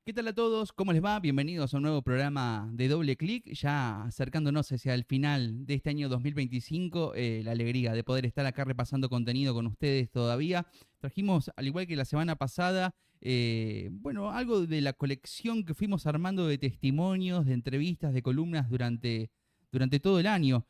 ¿Qué tal a todos? ¿Cómo les va? Bienvenidos a un nuevo programa de Doble Clic, ya acercándonos hacia el final de este año 2025, la alegría de poder estar acá repasando contenido con ustedes todavía. Trajimos, al igual que la semana pasada, algo de la colección que fuimos armando de testimonios, de entrevistas, de columnas durante todo el año.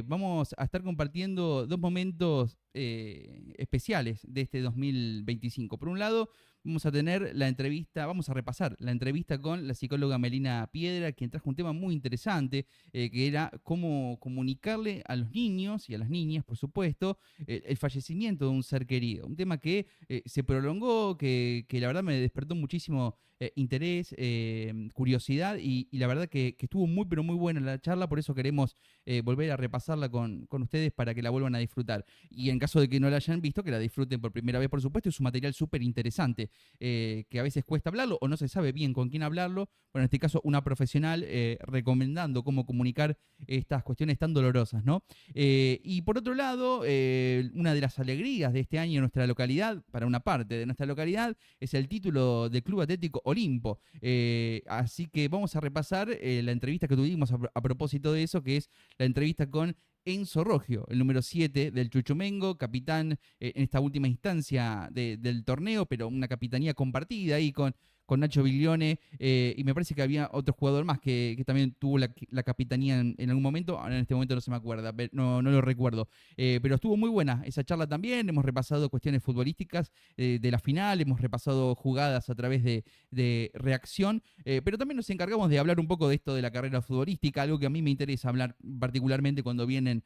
Vamos a estar compartiendo dos momentos especiales de este 2025. Por un lado, vamos a tener la entrevista, vamos a repasar la entrevista con la psicóloga Melina Piedra, quien trajo un tema muy interesante, que era cómo comunicarle a los niños y a las niñas, por supuesto, el fallecimiento de un ser querido. Un tema que se prolongó, que la verdad me despertó muchísimo interés, curiosidad y la verdad que estuvo muy, pero muy buena la charla, por eso queremos volver a repasarla con ustedes para que la vuelvan a disfrutar. Y en caso de que no la hayan visto, que la disfruten por primera vez, por supuesto, es un material súper interesante, que a veces cuesta hablarlo o no se sabe bien con quién hablarlo. Bueno, en este caso, una profesional recomendando cómo comunicar estas cuestiones tan dolorosas, ¿no? Y por otro lado, una de las alegrías de este año en nuestra localidad, para una parte de nuestra localidad, es el título del Club Atlético Olimpo. Así que vamos a repasar la entrevista que tuvimos a propósito de eso, que es la entrevista con Enzo Rogio, el número 7 del Chuchumengo, capitán en esta última instancia del torneo, pero una capitanía compartida ahí con Nacho Biglione, y me parece que había otro jugador más que también tuvo la capitanía en algún momento, ahora en este momento no se me acuerda, no lo recuerdo, pero estuvo muy buena esa charla también. Hemos repasado cuestiones futbolísticas de la final, hemos repasado jugadas a través de reacción, pero también nos encargamos de hablar un poco de esto de la carrera futbolística, algo que a mí me interesa hablar particularmente cuando vienen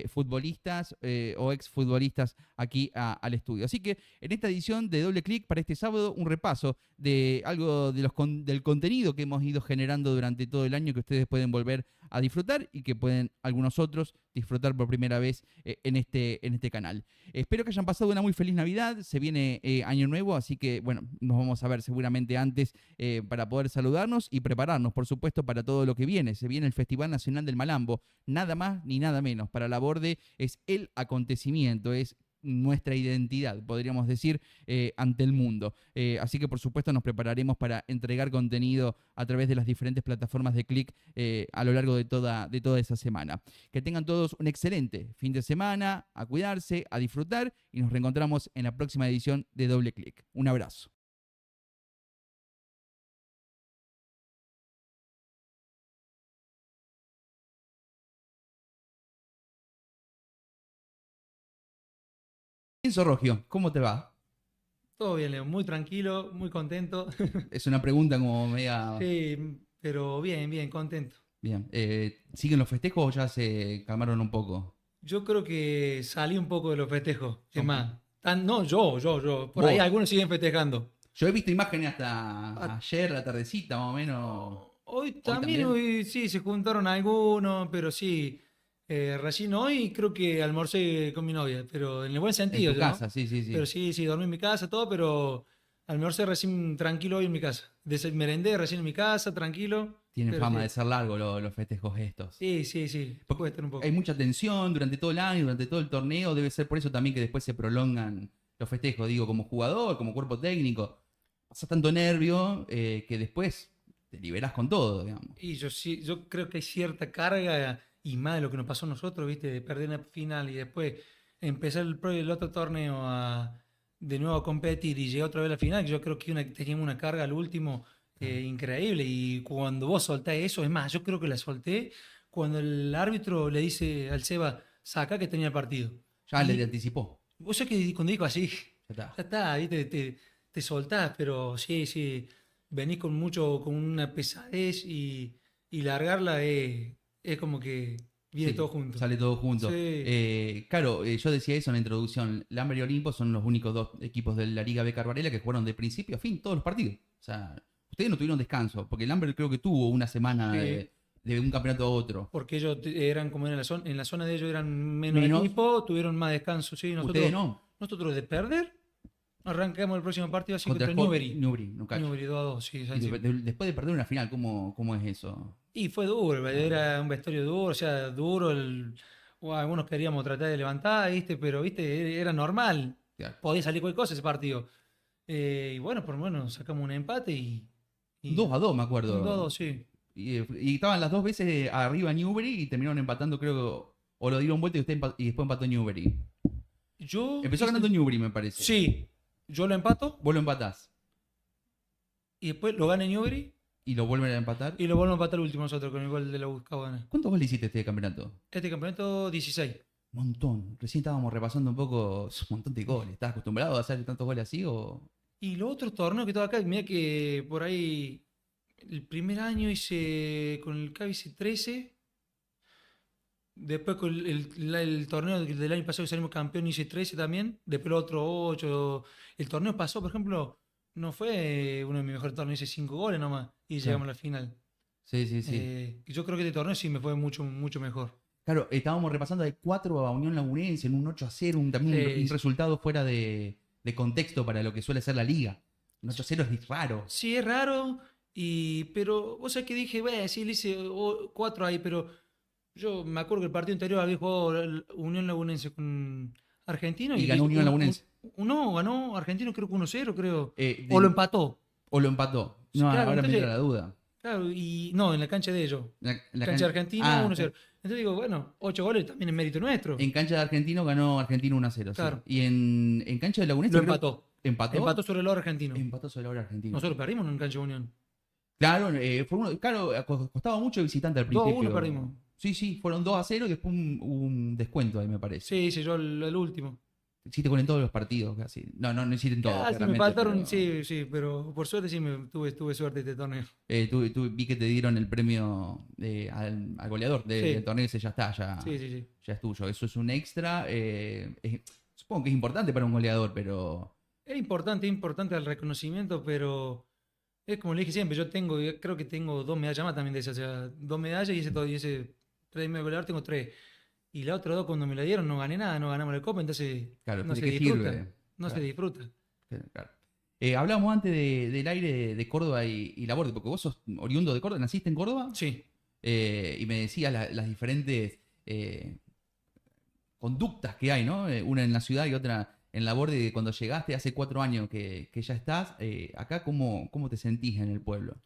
futbolistas o exfutbolistas aquí al estudio. Así que en esta edición de Doble Clic para este sábado, un repaso de algo del contenido que hemos ido generando durante todo el año, que ustedes pueden volver a disfrutar y que pueden algunos otros disfrutar por primera vez en este canal. Espero que hayan pasado una muy feliz Navidad. Se viene Año Nuevo, así que bueno, nos vamos a ver seguramente antes para poder saludarnos y prepararnos, por supuesto, para todo lo que viene. Se viene el Festival Nacional del Malambo, nada más ni nada menos. Para la Borde es el acontecimiento, es nuestra identidad, podríamos decir, ante el mundo. Así que por supuesto nos prepararemos para entregar contenido a través de las diferentes plataformas de Click a lo largo de toda esa semana. Que tengan todos un excelente fin de semana, a cuidarse, a disfrutar y nos reencontramos en la próxima edición de Doble Click. Un abrazo. Enzo Rogio, ¿cómo te va? Todo bien, Leo, muy tranquilo, muy contento. Es una pregunta como media... Sí, pero bien, bien, contento. Bien, ¿siguen los festejos o ya se calmaron un poco? Yo creo que salí un poco de los festejos. Es Son- más, no, yo. Por ahí Vos, algunos siguen festejando. yo he visto imágenes hasta Ah, ayer, la tardecita, más o menos. Hoy Hoy también, también. hoy sí, se juntaron algunos, pero sí. Recién hoy creo que almorcé con mi novia, pero en el buen En sentido, tu ¿no? casa, sí, sí, Pero sí. sí, sí, dormí en mi casa, todo, pero almorcé recién tranquilo hoy en mi casa. Merendé recién en mi casa, tranquilo, Tienen pero fama sí. de ser largos los festejos estos. Sí, sí, sí, Porque cuesta un hay poco. mucha tensión durante todo el año, durante todo el torneo. Debe ser por eso también que después se prolongan los festejos. Digo, como jugador, como cuerpo técnico. Pasas tanto nervio que después te liberás con todo, digamos. Y yo sí, yo creo que hay cierta carga y más de lo que nos pasó a nosotros, ¿viste? De perder una final y después empezar el otro torneo de nuevo a competir y llegar otra vez a la final. Yo creo que teníamos una carga al último Claro. increíble. Y cuando vos soltás eso, es más, yo creo que la solté cuando el árbitro le dice al Seba, saca que tenía el partido. Ya le Y anticipó. vos sabés que cuando dijo así, Ya está. ya está, ¿viste? Te soltás, pero sí, sí, venís con con una pesadez y largarla es como que viene todo Sí, junto. sale todo junto. Sí, Claro, yo decía eso en la introducción. Lamber y Olimpo son los únicos dos equipos de la Liga B Carvarela que jugaron de principio a fin todos los partidos. O sea, ustedes no tuvieron descanso, porque Lamber creo que tuvo una semana sí, de un campeonato a otro. porque ellos eran como en la zona de ellos eran menos Menos, equipo, tuvieron más descanso, sí, ustedes no. nosotros de perder, arrancamos el próximo partido así Contra contra el Newbery. Newbury, no cacho. Newbery 2-2, sí, Y encima. después de perder una final, ¿cómo es eso? Y fue duro, Ah, era un vestuario duro, o sea, duro. Algunos queríamos tratar de levantar, ¿viste? Pero, ¿viste? Era normal. claro. Podía salir cualquier cosa ese partido. Y bueno, por lo menos sacamos un empate y Y 2-2, me un 2 acuerdo. 2 sí. Y estaban las dos veces arriba Newbery y terminaron empatando, creo, o lo dieron vuelta y después empató Newbery. Yo Empezó hice, ganando Newbery, me parece. sí, yo lo empato Vos lo empatás y después lo gana Newbery y lo vuelven a empatar. y lo volvemos a empatar el último nosotros con el gol de la Buscabana. ¿Cuántos goles hiciste este campeonato? Este campeonato 16. Montón. Recién estábamos repasando un poco, es un montón de goles. ¿Estás acostumbrado a hacer tantos goles así o...? Y los otros torneos que estaba acá, mira que por ahí el primer año hice con el CAB hice 13. Después con el torneo del año pasado que salimos campeón hice 13 también. Después el otro 8. El torneo pasó, por ejemplo, no fue uno de mis mejores torneos, hice 5 goles nomás y Claro. llegamos a la final. Sí, sí, sí. Y yo creo que este torneo sí me fue mucho, mucho mejor. Claro, estábamos repasando de 4 a Unión Lagunense en un 8-0, también un Sí, resultado fuera de contexto para lo que suele ser la liga. Un 8-0 es raro. sí, es raro, pero vos sabés que dije, bueno, sí, le hice 4 ahí, pero yo me acuerdo que el partido anterior había jugado el Unión Lagunense con Argentino Y y le ganó hice Unión Lagunense. no, ganó Argentino creo que 1-0, creo. Eh, O lo de- empató. o lo empató. No, Claro, ahora me entonces, entra la duda. claro, y no, en la cancha de ellos. La Cancha de Argentino, Ah, 1-0. Entonces digo, bueno, 8 goles también es mérito nuestro. en cancha de Argentino ganó Argentino 1-0. Sí. Claro, Y en cancha de Lagunense lo creo- empató. ¿Empató? Empató sobre el oro argentino. Empató sobre la hora Argentino. Nosotros perdimos en cancha de Unión. Claro, costaba mucho de visitante al 2-1 principio. perdimos. Sí, sí, fueron 2-0 y después un descuento ahí, me parece. Sí, hice yo el último. Hiciste con en todos los partidos casi. No hiciste en todos, Ah, sí, me claramente, faltaron, pero, sí, pero por suerte sí tuve suerte este torneo. vi que te dieron el premio al goleador Sí. del torneo, ese ya está, Sí. ya es tuyo. Eso es un extra. Supongo que es importante para un goleador, pero Es importante el reconocimiento, pero es como le dije siempre, yo creo que tengo 2 medallas más también de esas, o sea, 2 medallas y ese premio de goleador tengo 3. Y la otra 2 cuando me la dieron no gané nada, no ganamos la copa, entonces claro, no ¿de se qué disfruta, sirve? no se Claro, disfruta. claro. Hablábamos antes del aire de Córdoba y Laborde, porque vos sos oriundo de Córdoba, ¿naciste en Córdoba? Sí, Y me decías las diferentes conductas que hay, ¿no? Una en la ciudad y otra en Laborde. Cuando llegaste hace 4 años que ya estás, acá, ¿cómo te sentís en el pueblo?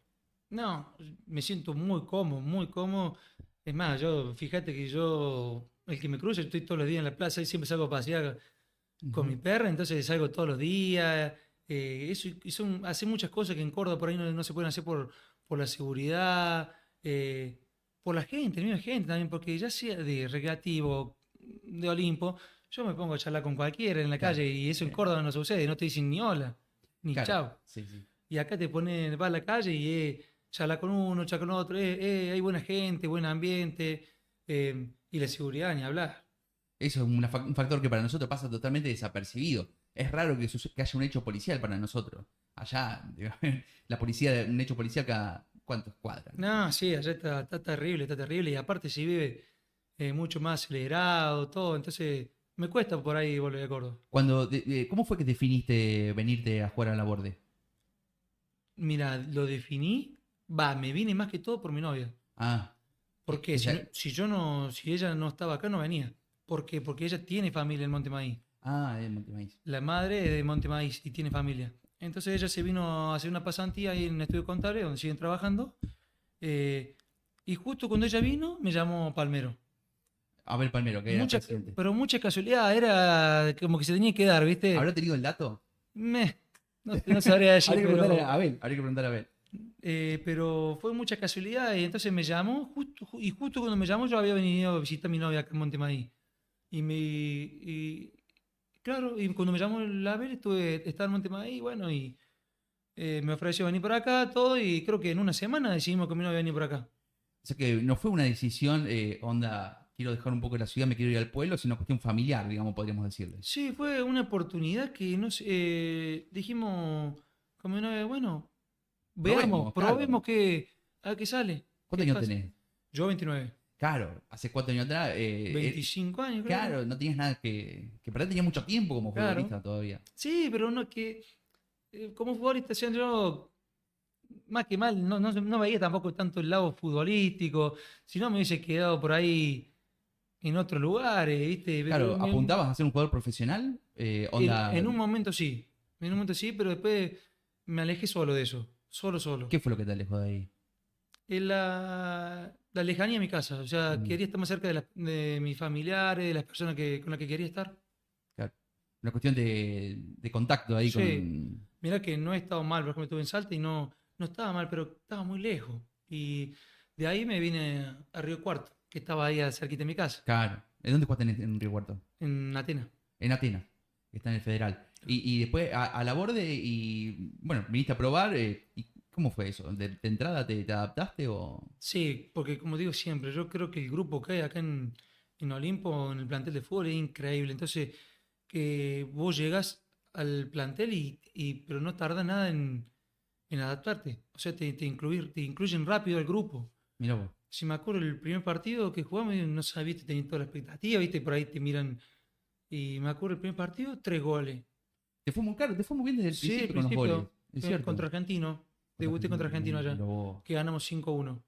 no, me siento muy cómodo, muy cómodo. Es más, fíjate que el que me cruza, yo estoy todos los días en la plaza y siempre salgo a pasear con mi Ujú. perra, entonces salgo todos los días. Hace muchas cosas que en Córdoba por ahí no se pueden hacer por la seguridad, por la gente, la misma gente también, porque ya sea de recreativo, de Olimpo, yo me pongo a charlar con cualquiera en la Claro, calle y eso en sí, Córdoba no sucede, no te dicen ni hola, ni claro, chao. sí, sí. Y acá vas a la calle y charla con uno, charla con otro, hay buena gente, buen ambiente, y la seguridad, ni hablar. Eso es un factor que para nosotros pasa totalmente desapercibido. Es raro que haya un hecho policial para nosotros. Allá, la policía, un hecho policial cada cuántas cuadras. No, sí, allá está terrible, y aparte se vive mucho más acelerado, todo, entonces me cuesta por ahí volver a Córdoba. ¿Cómo fue que definiste venirte a jugar a la Borde? Mira, lo definí, me vine más que todo por mi novia. Ah, ¿Por qué? ella, Si ella no estaba acá, no venía. ¿Por qué? Porque ella tiene familia en Montemaíz. en Montemaíz. La madre es de Montemaíz y tiene familia. Entonces ella se vino a hacer una pasantía ahí en un estudio contable donde siguen trabajando. Y justo cuando ella vino, me llamó Palmero. Abel Palmero, que era presidente. Pero mucha casualidad, era como que se tenía que dar, ¿viste? ¿Habrá tenido el dato? No sabría decir, Habría que preguntarle a Abel. Habría que preguntarle a Abel. pero fue mucha casualidad y entonces me llamó, y justo cuando me llamó yo había venido a visitar a mi novia acá en Montemaíz. Claro, y cuando me llamó el Abel estaba en Montemaíz, bueno, y me ofreció venir por acá, todo, y creo que en una semana decidimos que mi novia venir por acá. O sea que no fue una decisión, onda, quiero dejar un poco la ciudad, me quiero ir al pueblo, sino cuestión familiar, digamos, podríamos decirle. Sí, fue una oportunidad que no sé, dijimos con mi novia, bueno, veamos, Probemos, claro. probemos a ver qué sale. ¿Cuántos ¿Qué años pasa? tenés? Yo 29, Claro, hace 4 años atrás. 25 años creo. Claro, no tenías nada que perder, tenías mucho tiempo como Claro. futbolista todavía. Sí, pero no que como futbolista, o sea, yo más que mal, no veía tampoco tanto el lado futbolístico, si no me hubiese quedado por ahí en otros lugares, ¿viste? Claro, Pero ¿apuntabas a ser un jugador profesional? Onda. en un momento sí, pero después me alejé solo de eso. solo. ¿Qué fue lo que te alejó de ahí? Es la lejanía de mi casa. O sea, Mm, quería estar más cerca de mis familiares, de las personas con las que quería estar. claro. Una cuestión de contacto ahí Sí, con... mira que no he estado mal, por ejemplo, estuve en Salta y no estaba mal, pero estaba muy lejos. Y de ahí me vine a Río Cuarto, que estaba ahí cerquita de mi casa, Claro. ¿En dónde jugaste en Río Cuarto? en Atenas. En Atenas, que está en el Federal. Y después a la Borde y, bueno, viniste a probar. ¿Y cómo fue eso? ¿De entrada te adaptaste o...? Sí, porque como digo siempre, yo creo que el grupo que hay acá en Olimpo, en el plantel de fútbol, es increíble. Entonces, que vos llegas al plantel pero no tarda nada en adaptarte. O sea, te incluyen rápido al grupo. Mirá vos. Si me acuerdo el primer partido que jugamos, no sabía, tenía toda la expectativa, viste, por ahí te miran. Y me acuerdo el primer partido, 3 goles. Te fue muy bien desde el Sí, al principio con los goles. principio, Es cierto. contra Argentino. Contra Debuté Argentina, contra Argentino allá, mirá vos. que ganamos 5-1.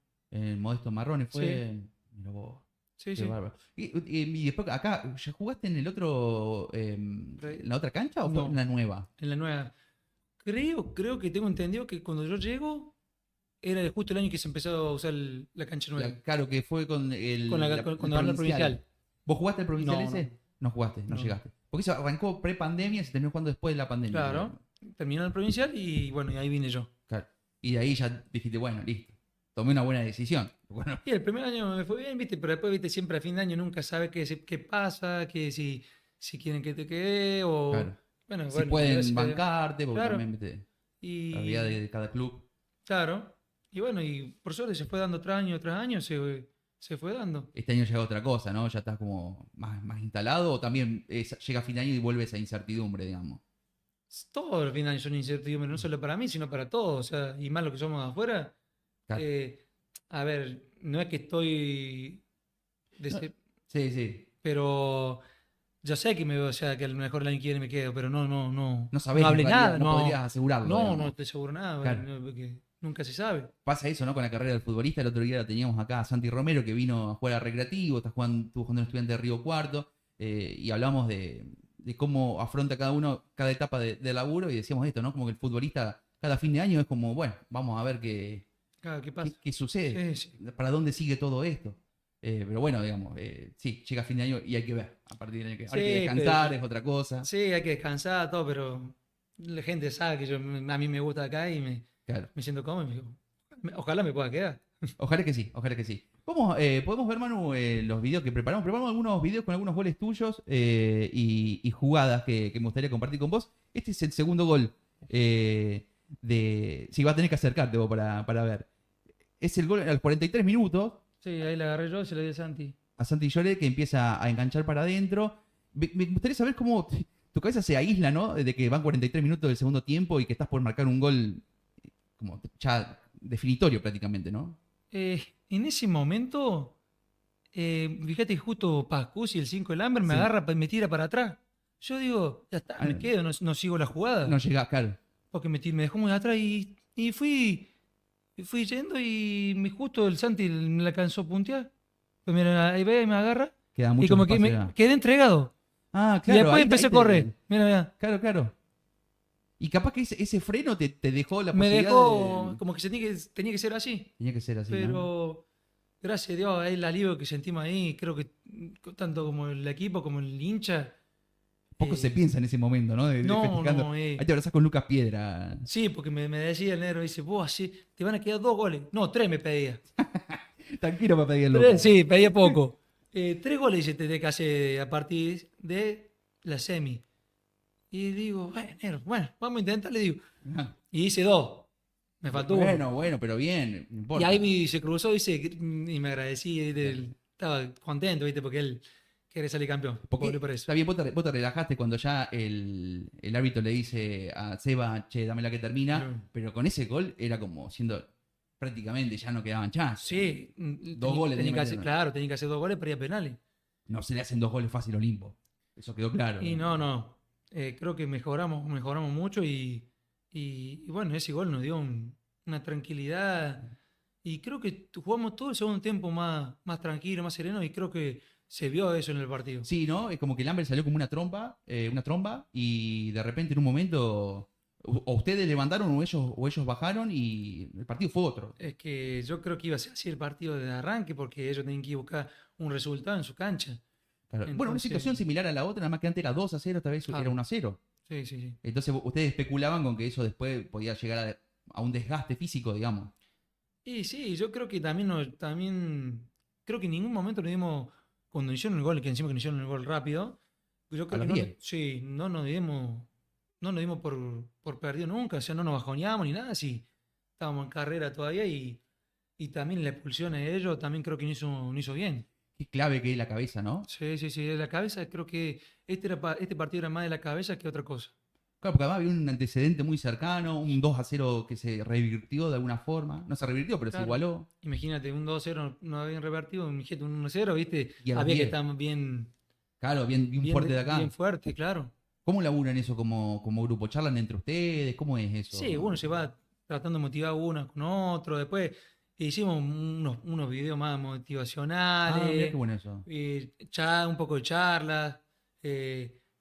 Modesto Marrones Sí, fue. Mirá vos. sí, Qué sí. bárbaro. Y después acá, ¿ya jugaste en el otro, Re- en la otra cancha o fue en No, la nueva? en la nueva. Creo que tengo entendido que cuando yo llego, era justo el año que se empezó a usar la cancha nueva. Claro que fue con el Cuando ganó el provincial. provincial. ¿Vos jugaste el provincial No, ese? No jugaste, no no. llegaste. Porque eso arrancó pre-pandemia y se terminó jugando después de la pandemia, creo. Claro. Terminó el provincial y bueno, y ahí vine yo. Claro. Y de ahí ya dijiste, bueno, listo. Tomé una buena decisión. Bueno, Y el primer año me fue bien, viste, pero después, viste, siempre a fin de año nunca sabes qué pasa, que si quieren que te quede o... claro. Bueno, Si bueno, y pueden gracias a Dios. bancarte, porque Claro. también, viste, la realidad Y de cada club. claro. Y bueno, y por suerte se fue dando tras año, se fue dando. Este año llega otra cosa, ¿no? Ya estás como más instalado o también llega fin de año y vuelve esa incertidumbre, digamos. Todos los fines de año son incertidumbres, no solo para mí, sino para todos. O sea, y más lo que somos afuera. Claro. A ver, no es que estoy... No, dese- sí, sí. pero yo sé que o sea, que a lo mejor el año que viene me quedo, pero No no sabés en hablé realidad, nada, no podrías asegurarlo, no digamos. estoy seguro de nada, Claro. porque nunca se sabe. Pasa eso, ¿no? Con la carrera del futbolista. El otro día lo teníamos acá a Santi Romero, que vino a jugar a Recreativo, estuvo jugando en Estudiante de Río Cuarto, y hablamos de cómo afronta cada uno cada etapa de laburo y decíamos esto, ¿no? Como que el futbolista cada fin de año es como, bueno, vamos a ver Claro, ¿qué pasa? qué sucede, Sí, sí. para dónde sigue todo esto. Pero bueno, digamos, sí, llega fin de año y hay que ver. A partir del año que Sí, hay que descansar, es otra cosa. sí, hay que descansar, todo, pero la gente sabe que a mí me gusta acá y Claro. me siento cómodo. Ojalá me pueda quedar. Ojalá que sí, ojalá que sí. Podemos ver, Manu, los videos que preparamos. Preparamos algunos videos con algunos goles tuyos y jugadas que me gustaría compartir con vos. Este es el segundo gol Sí, vas a tener que acercarte vos para ver. Es el gol a los 43 minutos Sí, ahí la agarré yo y se la di a Santi. a Santi Lloret que empieza a enganchar para adentro. Me gustaría saber cómo tu cabeza se aísla, ¿no? De que van 43 minutos del segundo tiempo y que estás por marcar un gol como ya definitorio prácticamente, ¿no? En ese momento, fíjate, justo Pascus y el 5 del Amber me Sí. agarra, me tira para atrás. Yo digo, ya está, Ah, me quedo, no sigo la jugada. no llega, claro. Porque me dejó muy atrás y fui yendo y justo el Santi me la alcanzó a puntear. Pues mira, ahí ve, me agarra Queda y mucho como que espacio me ya. quedé entregado. Ah, Y claro. después empecé a correr. Mira, mira. Claro, claro. Y capaz que ese freno te dejó la Me posibilidad dejó de... como que tenía que ser así. Tenía que ser así, ¿no? Pero gracias a Dios, el alivio que sentimos ahí, creo que tanto como el equipo como el hincha. Poco se piensa en ese momento, ¿no? De No, festejando. no, Ahí te abrazás con Lucas Piedra. sí, porque me decía el negro, dice, vos así, te van a quedar 2 goles. No, 3 me pedía. Tranquilo para pedir el loco. Sí, pedía poco. 3 goles dice, te tenés que hacer a partir de la semi. Y digo, negro, bueno, vamos a intentar, le digo. Ah, Y hice 2. Me faltó uno. bueno, pero bien. No Y importa. ahí se cruzó y me agradecí. Estaba contento, ¿viste? Porque él quiere salir campeón. Porque Pobre por eso. está bien, vos te relajaste cuando ya el árbitro le dice a Seba, che, dame la que termina. Mm. Pero con ese gol era como siendo prácticamente ya no quedaban chances. Sí, Dos goles tenía tenía que que hacer, meter. claro, tenía que hacer 2 goles para ir a penales. No se le hacen 2 goles fácil a Olimpo. Eso quedó claro. Y no. Creo que mejoramos mucho y bueno, ese gol nos dio una tranquilidad. Y creo que jugamos todo el segundo tiempo más tranquilo, más sereno, y creo que se vio eso en el partido. Sí, ¿no? Es como que el Amber salió como una tromba, y de repente en un momento O ustedes levantaron o ellos bajaron y el partido fue otro. Es que yo creo que iba a ser así el partido de arranque porque ellos tenían que ir a buscar un resultado en su cancha. Claro. Bueno, una Entonces, situación similar a la otra, nada más que antes era 2-0, esta vez claro. era 1-0. Sí, sí, sí. Entonces ustedes especulaban con que eso después podía llegar a un desgaste físico, digamos. Y sí, yo creo que también creo que en ningún momento nos dimos, cuando hicieron el gol, que encima que nos hicieron el gol rápido, yo A creo que los no, 10. sí, no nos dimos por perdido nunca, o sea, no nos bajoneamos ni nada, sí, estábamos en carrera todavía y también la expulsión de ellos también creo que no hizo bien. Qué clave que es la cabeza, ¿no? Sí, sí, sí, de la cabeza creo que este partido era más de la cabeza que otra cosa. Claro, porque además había un antecedente muy cercano, un 2-0 que se revirtió de alguna forma. No se revirtió, pero se Claro. igualó. Imagínate, un 2-0 no habían revertido, imagínate un 1-0, ¿viste? Y a los Había que 10. estar bien, Claro, bien fuerte de acá. bien fuerte, claro. ¿Cómo laburan eso como grupo? ¿Charlan entre ustedes? ¿Cómo es Sí, eso? uno se va tratando de motivar uno con otro. Después hicimos unos videos más Ah, mira qué motivacionales, bueno eso. un poco de charlas.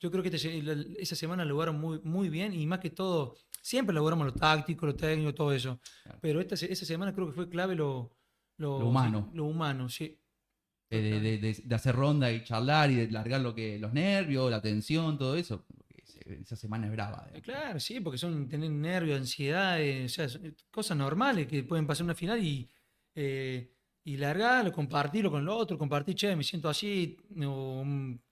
Yo creo que esa semana lo lograron muy, muy bien y más que todo, siempre logramos lo táctico, lo técnico, todo eso. Claro. Pero esa semana creo que fue clave Lo humano. lo humano, sí. De hacer ronda y charlar y de largar los nervios, la tensión, todo eso. Porque esa semana es brava. Claro, sí, porque son tener nervios, ansiedad, o sea, son cosas normales que pueden pasar en una final y largarlo, compartirlo con el otro, compartir, che, me siento así, o,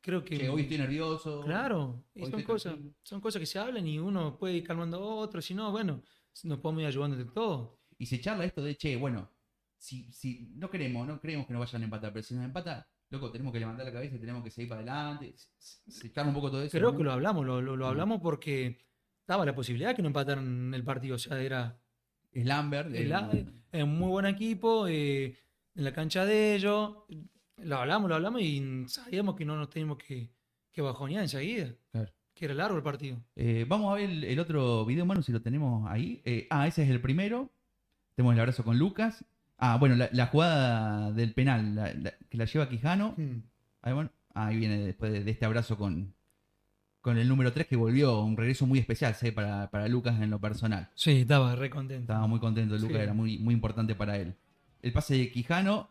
creo que, Che, hoy estoy nervioso. claro, y Hoy estoy tranquilo. son cosas que se hablan y uno puede ir calmando a otro, si no, bueno, nos podemos ir ayudando de todo. Y se charla esto de, che, bueno, si no creemos que nos vayan a empatar, pero si nos empata, loco, tenemos que levantar la cabeza y tenemos que seguir para adelante. Se charla un poco todo eso, Creo ¿no? que lo hablamos, lo Ah. hablamos porque estaba la posibilidad que no empataran el partido, o sea, era Es Lambert. es un muy buen equipo, en la cancha de ellos. Lo hablamos y sabíamos que no nos teníamos que bajonear enseguida, Claro. que era largo el partido. Vamos a ver el otro video, Manu, si lo tenemos ahí. Ese es el primero. Tenemos el abrazo con Lucas. Bueno, la jugada del penal, que la lleva Quijano. Ahí, bueno, ahí viene después de este abrazo con el número 3 que volvió, un regreso muy especial, ¿sí? para Lucas en lo personal. Sí, estaba re contento. Estaba muy contento, Lucas, Sí. era muy, muy importante para él. El pase de Quijano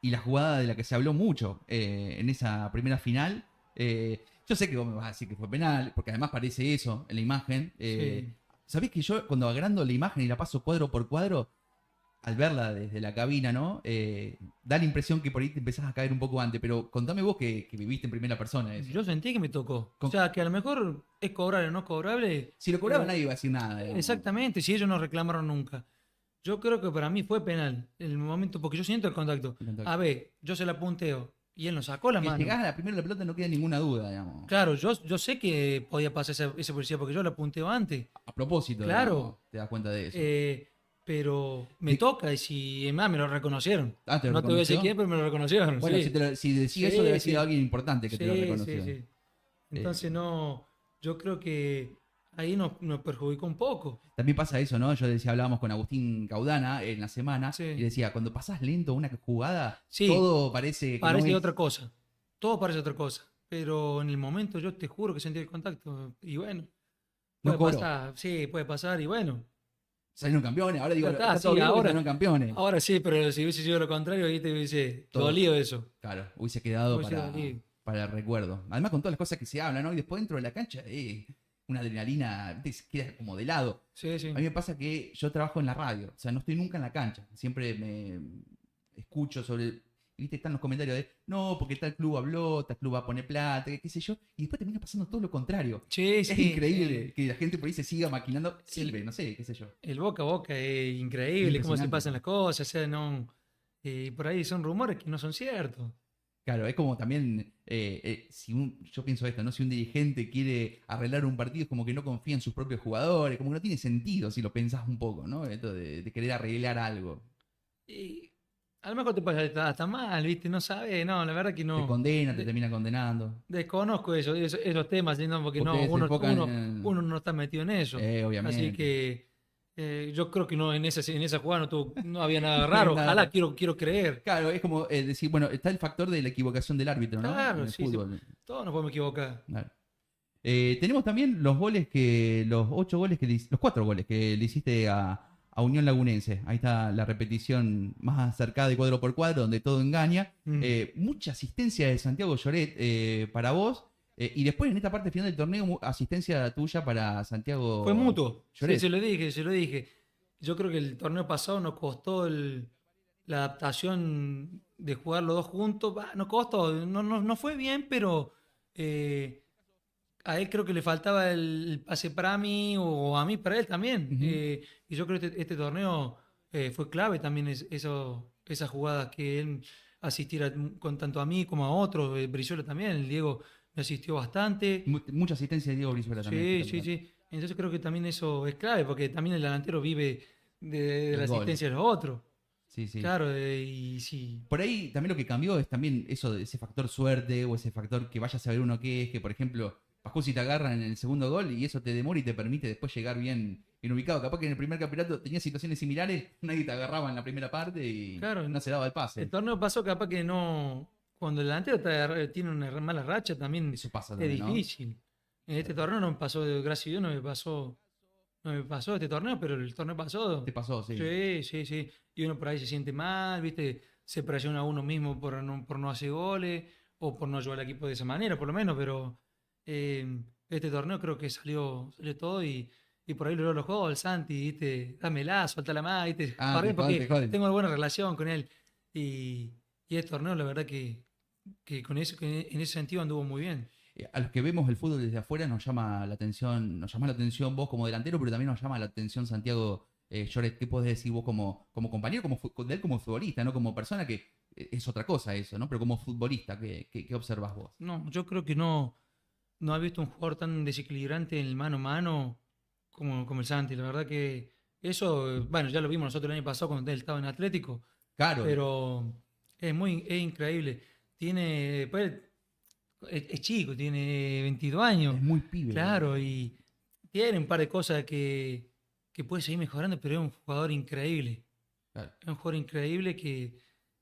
y la jugada de la que se habló mucho en esa primera final. Yo sé que vos me vas a decir que fue penal, porque además parece eso en la imagen. Sí. ¿Sabés que yo cuando agrando la imagen y la paso cuadro por cuadro, al verla desde la cabina, ¿no? Da la impresión que por ahí te empezás a caer un poco antes, pero contame vos que viviste en primera persona eso. Yo sentí que me tocó. Con- O sea, que a lo mejor es cobrable o no cobrable. Si lo cobraba eh, nadie iba a decir nada. Exactamente, si ellos no reclamaron nunca. Yo creo que para mí fue penal el momento, porque yo siento el contacto. El contacto. A ver, yo se la punteo y él nos sacó la Que mano. llegás a la primera de la pelota no queda ninguna duda, digamos. Claro, yo sé que podía pasar ese policía porque yo la punteo antes. A propósito, Claro. digamos, te das cuenta de eso. Pero me Sí. toca y si es más me lo reconocieron. ¿Te lo No te voy a decir reconoció? quién, pero me lo reconocieron. Bueno, sí. si decís Sí, eso, debe haber sí. sido alguien importante que te lo Sí, reconoció. sí, sí. Entonces no, yo creo que ahí nos perjudicó un poco. También pasa eso, ¿no? Yo decía, hablábamos con Agustín Caudana en la semana Sí. y decía, cuando pasás lento una jugada, Sí. todo parece que Parece no es... otra cosa. Todo parece otra cosa. Pero en el momento yo te juro que sentí el contacto. Y bueno, No puede cobró. pasar. Sí, puede pasar. Y bueno, Salieron campeones, ahora digo, Ya está, está todo sí, bien porque ahora- salieron campeones. ahora sí, pero si hubiese sido lo contrario, ahí te hubiese Todo. dolido eso. Claro, hubiese quedado Hubiese para, dolido. para el recuerdo. Además con todas las cosas que se hablan, ¿no? Y después dentro de la cancha, una adrenalina, ¿viste? Queda como de lado. Sí, sí. A mí me pasa que yo trabajo en la radio, o sea, no estoy nunca en la cancha. Siempre me escucho sobre... ¿Viste? Están los comentarios de, no, porque tal club habló, tal club va a poner plata, qué sé yo. Y después termina pasando todo lo contrario. Sí, Es sí. increíble que la gente por ahí se siga maquinando. Sirve, no sé, qué sé yo. El boca a boca es increíble, cómo se Impresionante. pasan las cosas. O sea, no, por ahí son rumores que no son ciertos. Claro, es como también, yo pienso esto, ¿no? Si un dirigente quiere arreglar un partido es como que no confía en sus propios jugadores, como que no tiene sentido si lo pensás un poco, ¿no? Esto de querer arreglar algo. Y a lo mejor te pasa hasta mal, ¿viste? No sabes, no, la verdad que Te no. condena, te De- termina condenando. Desconozco esos temas, ¿sí? ¿no? Porque no, Ustedes se enfocan en- uno no está metido en eso. Obviamente. Así que yo creo que no, en esa jugada no había nada raro. Nada. Ojalá quiero creer. Claro, es como decir, bueno, está el factor de la equivocación del árbitro, ¿no? Claro, En el sí, fútbol. todos nos podemos equivocar. Claro. Tenemos también los 8 goles los 4 goles que le hiciste a Unión Lagunense. Ahí está la repetición más acercada de cuadro por cuadro, donde todo engaña. Mucha asistencia de Santiago Lloret para vos. Y después en esta parte final del torneo, asistencia tuya para Santiago Fue mutuo. Lloret. Sí, se lo dije. Yo creo que el torneo pasado nos costó la adaptación de jugar los dos juntos. Nos costó, no fue bien, pero eh, a él creo que le faltaba el pase para mí o a mí para él también. Ujú. Y yo creo que este torneo fue clave también esas jugadas que él asistiera con tanto a mí como a otros. Brizuela también, el Diego me asistió bastante. Mucha asistencia de Diego Brizuela también. Sí, sí, sí. Entonces creo que también eso es clave porque también el delantero vive de la Del gol. asistencia de los otros. Sí, sí. Claro, y sí. Por ahí también lo que cambió es también eso, ese factor suerte o ese factor que vaya a saber uno qué es, que por ejemplo, Pascusi te agarra en el segundo gol y eso te demora y te permite después llegar bien ubicado. Capaz que en el primer campeonato tenía situaciones similares, nadie te agarraba en la primera parte y Claro, no se daba el el pase. torneo pasó capaz que no. Cuando el delantero tiene una mala racha también Eso pasa es también, ¿no? difícil. En este torneo no me pasó, gracias a Dios, no me pasó este torneo, pero el torneo Te pasado, pasó, sí. sí, sí, sí. Y uno por ahí se siente mal, ¿viste? Se presiona a uno mismo por no hacer goles o por no ayudar al equipo de esa manera, por lo menos, pero este torneo creo que salió todo y por ahí lo los juegos, el Santi, ¿viste? Dámela, suéltala más, ¿viste? Ah, Para te mí joden, te porque joden. tengo una buena relación con él y, y este torneo, la verdad que con eso, que en ese sentido anduvo muy bien. A los que vemos el fútbol desde afuera nos llama la atención vos como delantero, pero también nos llama la atención Santiago Lloret. ¿Qué podés decir vos como compañero, de él como futbolista, no como persona, que es otra cosa eso, ¿no? Pero como futbolista, ¿qué observas vos? No, yo creo que no ha visto un jugador tan desequilibrante en el mano a mano como el Santi. La verdad que eso, bueno, ya lo vimos nosotros el año pasado cuando él estaba en Atlético, Claro, pero es increíble. Pues, es chico, tiene 22 años, es muy pibe todavía. claro, y tiene un par de cosas que puede seguir mejorando, pero es un jugador increíble. Claro. Es un jugador increíble que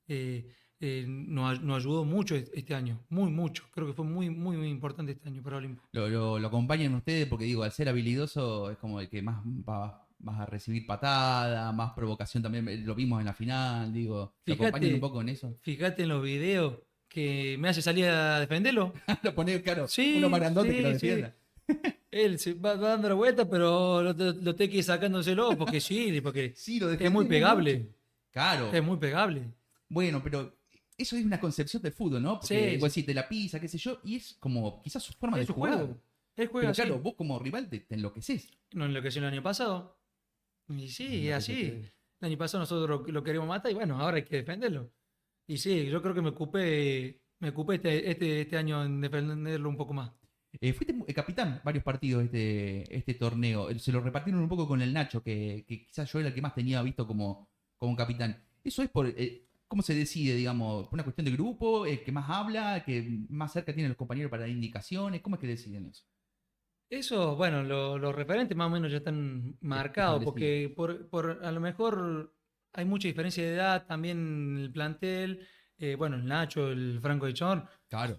eh, nos ayudó mucho este año, muy mucho. Creo que fue muy, muy, muy importante este año para Olimpo. Lo acompañan ustedes porque digo, al ser habilidoso es como el que más va, vas a recibir patada, más provocación también, lo vimos en la final, digo, ¿lo acompañan un Fíjate, poco en eso? fíjate en los videos que me hace salir a defenderlo. Lo pone, claro, uno más Sí, grandote que lo sí, sí. defienda. Él se va dando la vuelta, pero lo tengo que ir sacándoselo porque sí, porque Sí, lo es muy defendés mucho. pegable. Claro, Es muy pegable. bueno, pero eso es una concepción del fútbol, ¿no? Porque Sí, vos decís, te la pisa, qué sé yo, y es como quizás su forma de es su jugar. juego. Él juega Pero claro, así. vos como rival te enloqueces. No en lo que hizo el año pasado. Y sí, es así. Enloquecete. El año pasado nosotros lo queremos matar y bueno, ahora hay que defenderlo. Y sí, yo creo que me ocupé este año en defenderlo un poco más. Fuiste capitán varios partidos este torneo. Se lo repartieron un poco con el Nacho, que quizás yo era el que más tenía visto como capitán. Eso es por. ¿Cómo se decide, digamos? ¿Por una cuestión de grupo? ¿Que más habla? ¿Que más cerca tienen los compañeros para dar indicaciones? ¿Cómo es que deciden eso? Eso, bueno, los referentes más o menos ya están marcados, Establecido. porque a lo mejor hay mucha diferencia de edad también en el plantel. Bueno, el Nacho, el Franco de Chor Claro.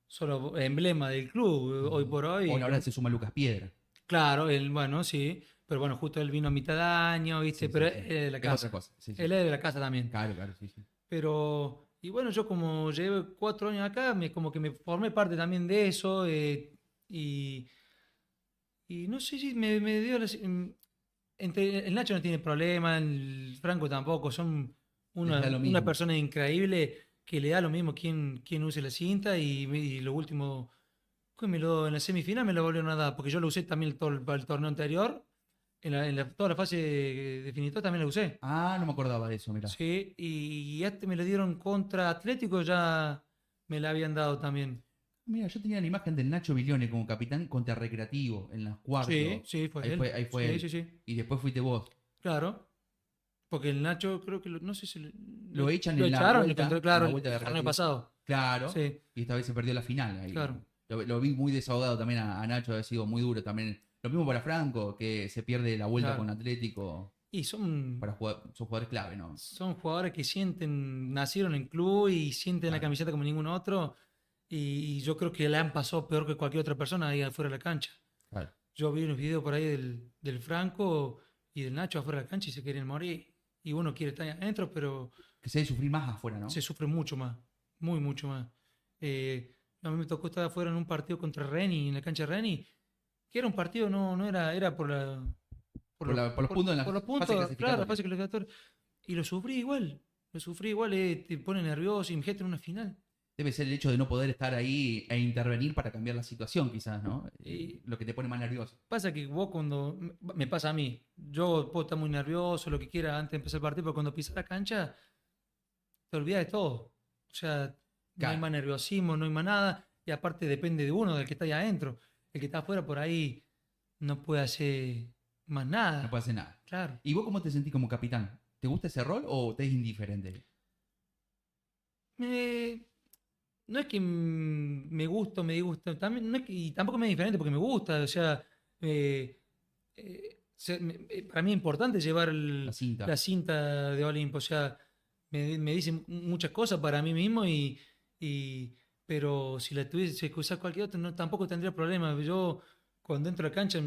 son los emblemas del club hoy por hoy. Ahora se suma Lucas Piedra. Claro, él, bueno, sí, pero bueno, justo él vino a mitad de año, ¿viste? Sí, Pero sí, él sí. es de la Es otra casa. cosa. Sí, sí. Él es de la casa también. Claro, claro, sí, sí. Pero, y bueno, yo como llevo 4 años acá, como que me formé parte también de eso. Y, y no sé si me dio entre el Nacho no tiene problema, el Franco tampoco, son Les da lo una mismo. persona increíble que le da lo mismo quién use la cinta y lo último, que en la semifinal me lo volvieron a dar, porque yo lo usé también todo para el torneo anterior, toda la fase definitiva también la usé. Ah, no me acordaba de eso, mirá. Sí, y este me lo dieron contra Atlético, ya me la habían dado también. Mira, yo tenía la imagen del Nacho Bilione como capitán contra Recreativo en los Sí, cuartos. sí, fue Ahí él. fue Sí, él. sí, sí. Y después fuiste vos. Claro. Porque el Nacho creo que, no sé si Lo echan lo en la echaron vuelta, en la claro, vuelta de el torneo Recreativo. pasado. Claro. Sí, Y esta vez se perdió la final. Ahí. claro. Lo vi muy desahogado también a Nacho, ha sido muy duro también. Lo mismo para Franco, que se pierde la vuelta Claro. con Atlético Y son, para jugar, son jugadores clave, ¿no? son jugadores que nacieron en club y sienten la Claro. camiseta como ningún otro. y yo creo que le han pasado peor que cualquier otra persona ahí afuera de la cancha. Claro. Yo vi unos videos por ahí del Franco y del Nacho afuera de la cancha y se quieren morir. Y uno quiere estar ahí adentro, pero Que se debe sufrir más afuera, ¿no? se sufre mucho más, muy, mucho más. A mí me tocó estar afuera en un partido contra Reni, en la cancha de Reni, que era un partido, no era, era por la, Por los puntos en por la los fase puntos, claro, la clasificatoria. fase clasificatoria. Y lo sufrí igual, te pone nervioso y me en una final. Debe ser el hecho de no poder estar ahí e intervenir para cambiar la situación, quizás, ¿no? Y Lo que te pone más nervioso. pasa que vos cuando, me pasa a mí, yo puedo estar muy nervioso, lo que quiera antes de empezar el partido, pero cuando pisas la cancha, te olvidas de todo. O sea, no hay Claro, más nerviosismo, no hay más nada, y aparte depende de uno, del que está ahí adentro. El que está afuera por ahí no puede hacer más no nada. puede hacer nada. Claro. ¿Y vos cómo te sentís como capitán? ¿Te gusta ese rol o te es indiferente? Me- no es que me gusta o me disgusta, también, no es y tampoco me es diferente porque me gusta, o sea, para mí es importante llevar La cinta. la cinta de Olimpo, o sea, me dicen muchas cosas para mí mismo y- pero si la tuviese que usar cualquier otro, no, tampoco tendría problema. Yo cuando entro a la cancha,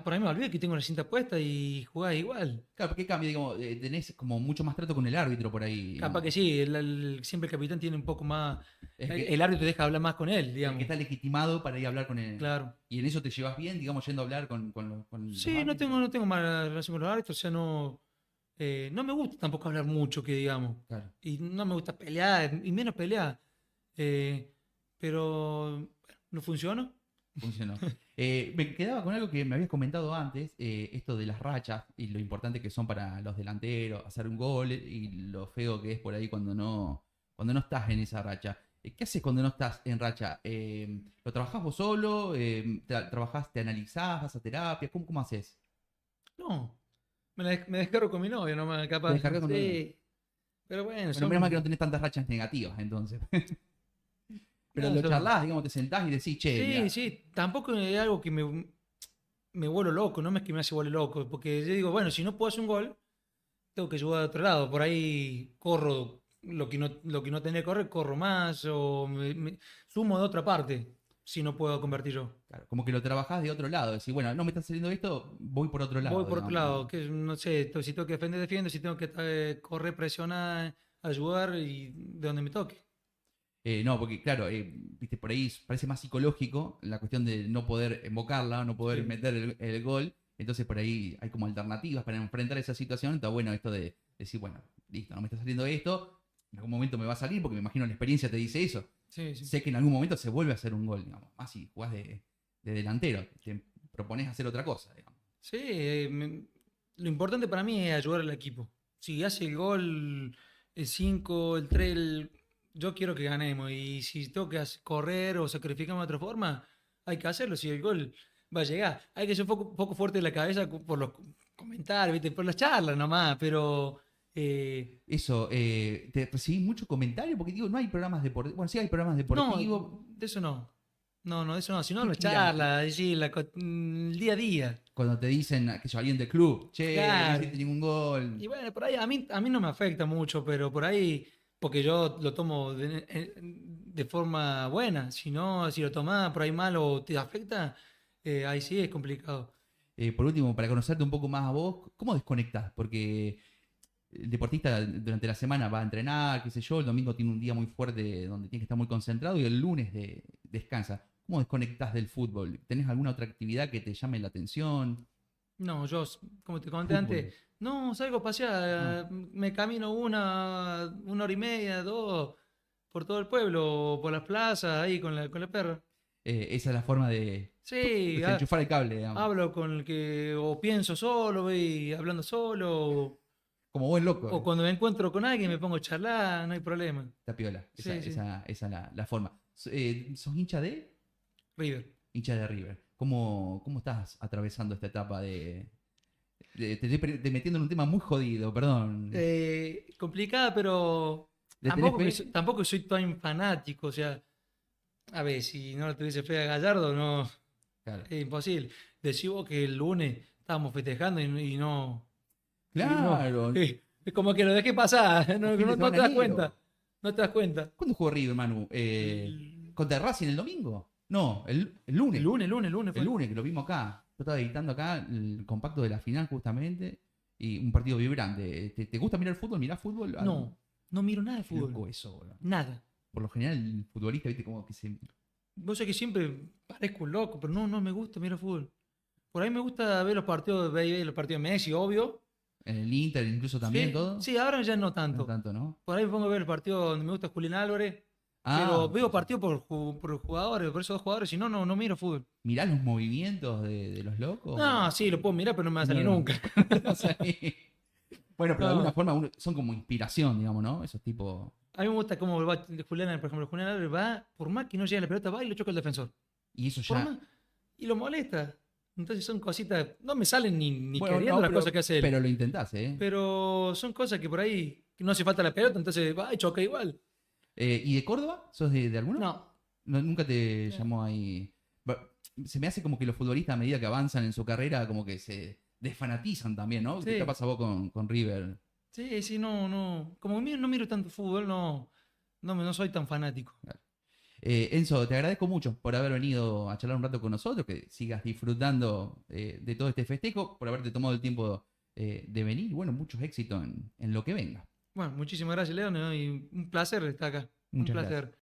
por ahí me olvido que tengo la cinta puesta y jugás igual. Claro, porque cambia, digamos, tenés como mucho más trato con el árbitro por ahí, Capaz digamos. que sí, siempre el capitán tiene un poco más, Es el que árbitro deja hablar más con él, el que digamos, está legitimado para ir a hablar con él. claro. Y en eso te llevas bien, digamos, yendo a hablar con los Sí, árbitros. no tengo mala relación con los árbitros, o sea, no me gusta tampoco hablar mucho, que digamos. Claro, Y no me gusta pelear, y menos pelear. Eh, pero bueno, no funciona. funcionó. Me quedaba con algo que me habías comentado antes, esto de las rachas y lo importante que son para los delanteros, hacer un gol y lo feo que es por ahí cuando no estás en esa racha. ¿Qué haces cuando no estás en racha? ¿Lo trabajás vos solo? ¿Trabajás, te analizás, vas a terapia? ¿Cómo haces? No, me descargo con mi novia nomás, ¿Te capaz. descargas con tu... Sí, pero bueno, Bueno, menos mal que no son... tenés tantas rachas negativas, entonces. Pero no, lo charlas, digamos, te sentás y decís, che, sí, mira, sí, tampoco es algo que me vuelvo loco, no es que me hace vuelvo loco, porque yo digo, bueno, si no puedo hacer un gol, tengo que jugar de otro lado. Por ahí corro lo que no tenía que correr, corro más o sumo de otra parte si no puedo convertir yo. claro, como que lo trabajás de otro lado. Decís, bueno, no me está saliendo esto, voy por otro Voy lado, por otro digamos, lado, ¿no? que no sé, si tengo que defender, defiendo, si tengo que correr, presionar, ayudar y de donde me toque. No, porque claro, viste, por ahí parece más psicológico la cuestión de no poder invocarla, no poder Sí, meter el gol. Entonces por ahí hay como alternativas para enfrentar esa situación. Está bueno esto de decir, bueno, listo, no me está saliendo esto, en algún momento me va a salir, porque me imagino la experiencia te dice eso. sí, sí. Sé que en algún momento se vuelve a hacer un gol, digamos. Más si jugás de delantero, te propones hacer otra cosa, digamos. Sí, lo importante para mí es ayudar al equipo. Si hace el gol, el 5 el 3 yo quiero que ganemos. Y si tengo que correr o sacrificarme de otra forma, hay que hacerlo. Si el gol va a llegar, hay que ser poco fuerte de la cabeza por los comentarios, ¿viste? Por las charlas nomás, pero Eso, te recibí mucho comentario, porque digo, no hay programas deportivos. Bueno, sí hay programas no, deportivos. de eso no. No, de eso no. Si no, ¿Qué, las qué dirán? charlas, sí, el día a día. Cuando te dicen que yo alguien del club, che, no Claro. hiciste ningún gol. Y bueno, por ahí a mí no me afecta mucho, pero por ahí, porque yo lo tomo de forma buena. Si no, si lo tomás por ahí mal o te afecta, ahí sí es complicado. Por último, para conocerte un poco más a vos, ¿cómo desconectás? Porque el deportista durante la semana va a entrenar, qué sé yo, el domingo tiene un día muy fuerte donde tiene que estar muy concentrado y el lunes descansa. ¿Cómo desconectás del fútbol? ¿Tenés alguna otra actividad que te llame la atención? No, yo, como te comenté Fútbol. antes, no, salgo a Ah, pasear, me camino una hora y media, dos, por todo el pueblo, por las plazas, ahí con la perra. esa es la forma de Sí, desenchufar el cable, digamos. hablo con el que, o pienso solo, voy hablando solo. Como buen loco, O cuando me encuentro con alguien me pongo a charlar, no hay problema. está piola. Sí, sí. Esa es la forma. ¿Sos hincha de? River. Hincha de River. ¿Cómo estás atravesando esta etapa te estoy metiendo en un tema muy jodido, perdón. Complicada, pero ¿Le tenés fe? tampoco soy tan fanático. O sea, a ver, si no le tuviese fe a Gallardo, no, Claro. es imposible. Decí vos que el lunes estábamos festejando y no. Y no. Claro. Es como que lo dejé pasar, Un fin de no semana te das negro. cuenta. No te das cuenta. ¿Cuándo jugó River, Manu? ¿Contra Racing el domingo? No, el lunes. El lunes fue. El lunes, que lo vimos acá. Yo estaba editando acá el compacto de la final justamente. Y un partido vibrante. ¿Te gusta mirar fútbol? ¿Mirás fútbol? No miro nada de Qué fútbol. loco eso, boludo. Nada. Por lo general, el futbolista, viste, como que se... Vos sabés que siempre parezco loco, pero no me gusta mirar fútbol. Por ahí me gusta ver los partidos de béisbol, los partidos de Messi, obvio. En el Inter incluso también, Sí, todo. sí, ahora ya no tanto. No tanto, ¿no? Por ahí me pongo a ver el partido donde me gusta Julián Álvarez. Ah, Pero veo partidos por jugadores, por esos dos jugadores, si no, no miro fútbol. ¿mirás los movimientos de los locos? No, sí, lo puedo mirar, pero no me va a salir No. nunca. O sea, bueno, pero de No. alguna forma son como inspiración, digamos, ¿no? Esos tipos... A mí me gusta cómo va Julián, por ejemplo, Julián Álvarez va, por más que no llegue a la pelota, va y lo choca el defensor. Y eso Por ya... más, y lo molesta. Entonces son cositas, no me salen ni Bueno, queriendo no, las pero- cosas que hace él. Pero lo intentás, ¿eh? Pero son cosas que por ahí no hace falta la pelota, entonces va y choca igual. ¿Y de Córdoba? ¿Sos de alguno? No. Nunca te llamó ahí... Se me hace como que los futbolistas a medida que avanzan en su carrera como que se desfanatizan también, ¿no? Sí. ¿Qué te pasa vos con River? Sí, no. Como no miro tanto fútbol, no soy tan fanático. Enzo, te agradezco mucho por haber venido a charlar un rato con nosotros, que sigas disfrutando de todo este festejo, por haberte tomado el tiempo de venir y bueno, muchos éxitos en lo que venga. Bueno, muchísimas gracias, León, y un placer estar acá. Muchas un placer. gracias.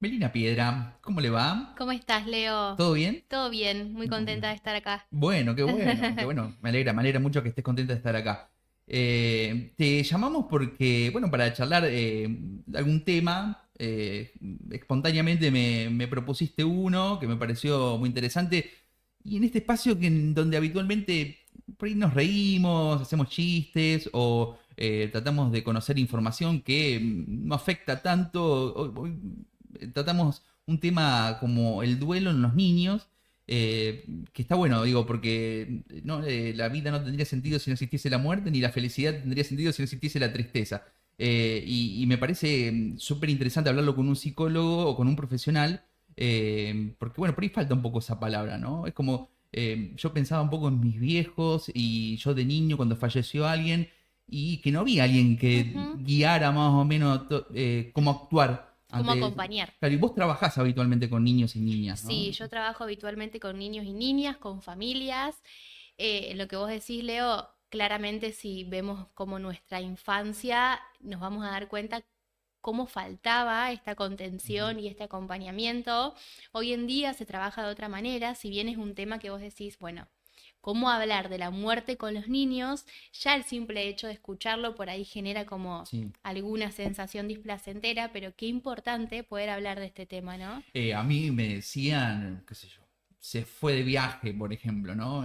Melina Piedra, ¿cómo le va? ¿Cómo estás, Leo? ¿Todo bien? Todo bien, muy contenta de estar acá. Bueno, qué bueno, qué bueno. Me alegra mucho que estés contenta de estar acá. Te llamamos porque, bueno, para charlar algún tema, espontáneamente me propusiste uno que me pareció muy interesante. Y en este espacio donde habitualmente por ahí nos reímos, hacemos chistes o tratamos de conocer información que no afecta tanto, tratamos un tema como el duelo en los niños. Que está bueno, digo, porque ¿no? La vida no tendría sentido si no existiese la muerte, ni la felicidad tendría sentido si no existiese la tristeza. Y me parece súper interesante hablarlo con un psicólogo o con un profesional, porque bueno, por ahí falta un poco esa palabra, ¿no? Es como, yo pensaba un poco en mis viejos y yo de niño cuando falleció alguien y que no había alguien que Ujú. guiara más o menos cómo actuar. ¿Cómo ante- acompañar? Claro, y vos trabajás habitualmente con niños y niñas, ¿no? Sí, yo trabajo habitualmente con niños y niñas, con familias. Lo que vos decís, Leo, claramente si vemos como nuestra infancia, nos vamos a dar cuenta cómo faltaba esta contención y este acompañamiento. Hoy en día se trabaja de otra manera, si bien es un tema que vos decís, bueno, cómo hablar de la muerte con los niños, ya el simple hecho de escucharlo por ahí genera como Sí. alguna sensación displacentera, pero qué importante poder hablar de este tema, ¿no? A mí me decían, qué sé yo, se fue de viaje, por ejemplo, ¿no?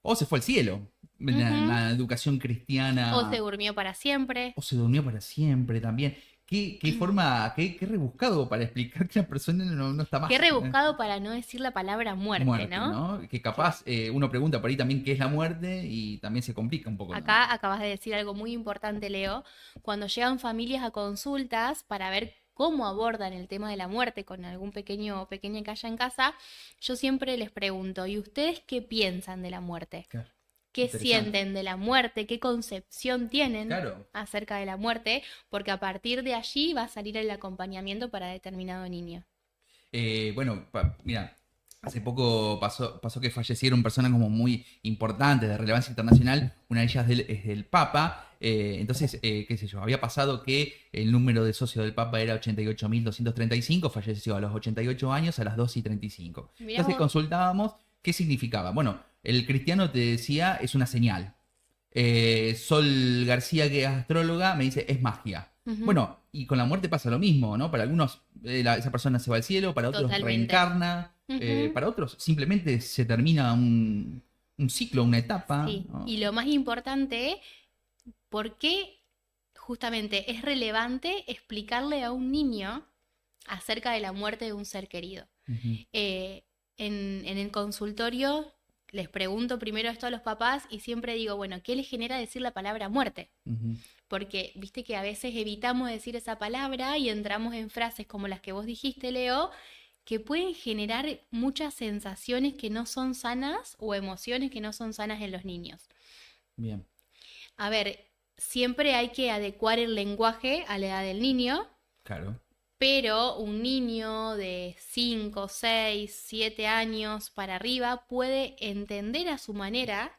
O se fue al cielo, en la educación cristiana. O se durmió para siempre. O se durmió para siempre también. Qué forma, qué rebuscado para explicar que la persona no está más. Qué rebuscado para no decir la palabra muerte, ¿no? Que capaz uno pregunta por ahí también qué es la muerte y también se complica un poco, ¿no? Acá acabas de decir algo muy importante, Leo. Cuando llegan familias a consultas para ver cómo abordan el tema de la muerte con algún pequeño o pequeña que haya en casa, yo siempre les pregunto, ¿y ustedes qué piensan de la muerte? Claro, ¿Qué interesante. sienten de la muerte? ¿Qué concepción tienen Claro. acerca de la muerte? Porque a partir de allí va a salir el acompañamiento para determinado niño. Bueno, mira, hace poco pasó que fallecieron personas como muy importantes de relevancia internacional. Una de ellas es del Papa. Entonces, qué sé yo, había pasado que el número de socios del Papa era 88.235, falleció a los 88 años a las 2:35. Mirá Entonces vos. consultábamos qué significaba. Bueno, el cristiano te decía es una señal. Sol García, que es astróloga, me dice es magia. Ujú. Bueno, y con la muerte pasa lo mismo, ¿no? Para algunos esa persona se va al cielo, para otros Totalmente. reencarna, Ujú. para otros simplemente se termina un ciclo, una etapa. Sí, ¿no? y lo más importante, ¿por qué justamente es relevante explicarle a un niño acerca de la muerte de un ser querido? Ujú. En el consultorio les pregunto primero esto a los papás y siempre digo, bueno, ¿qué les genera decir la palabra muerte? Ujú. Porque viste que a veces evitamos decir esa palabra y entramos en frases como las que vos dijiste, Leo, que pueden generar muchas sensaciones que no son sanas o emociones que no son sanas en los niños. Bien. A ver, siempre hay que adecuar el lenguaje a la edad del niño, Claro. pero un niño de 5, 6, 7 años para arriba puede entender a su manera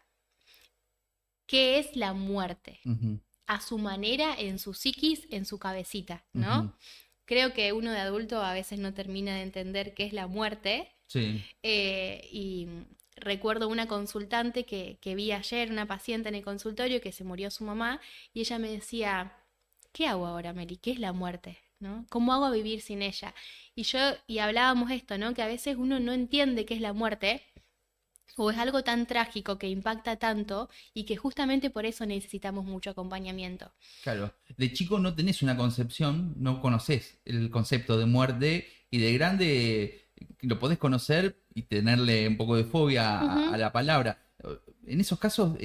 qué es la muerte, Ujú, a su manera, en su psiquis, en su cabecita, ¿no? ujú. Creo que uno de adulto a veces no termina de entender qué es la muerte. Sí. Y recuerdo una consultante que vi ayer, una paciente en el consultorio que se murió su mamá, y ella me decía, ¿qué hago ahora, Meli? ¿Qué es la muerte? ¿No? ¿Cómo hago a vivir sin ella? Y hablábamos esto, ¿no? Que a veces uno no entiende qué es la muerte, o es algo tan trágico que impacta tanto, y que justamente por eso necesitamos mucho acompañamiento. Claro, de chico no tenés una concepción, no conocés el concepto de muerte y de grande lo podés conocer y tenerle un poco de fobia a Ujú. la palabra. En esos casos,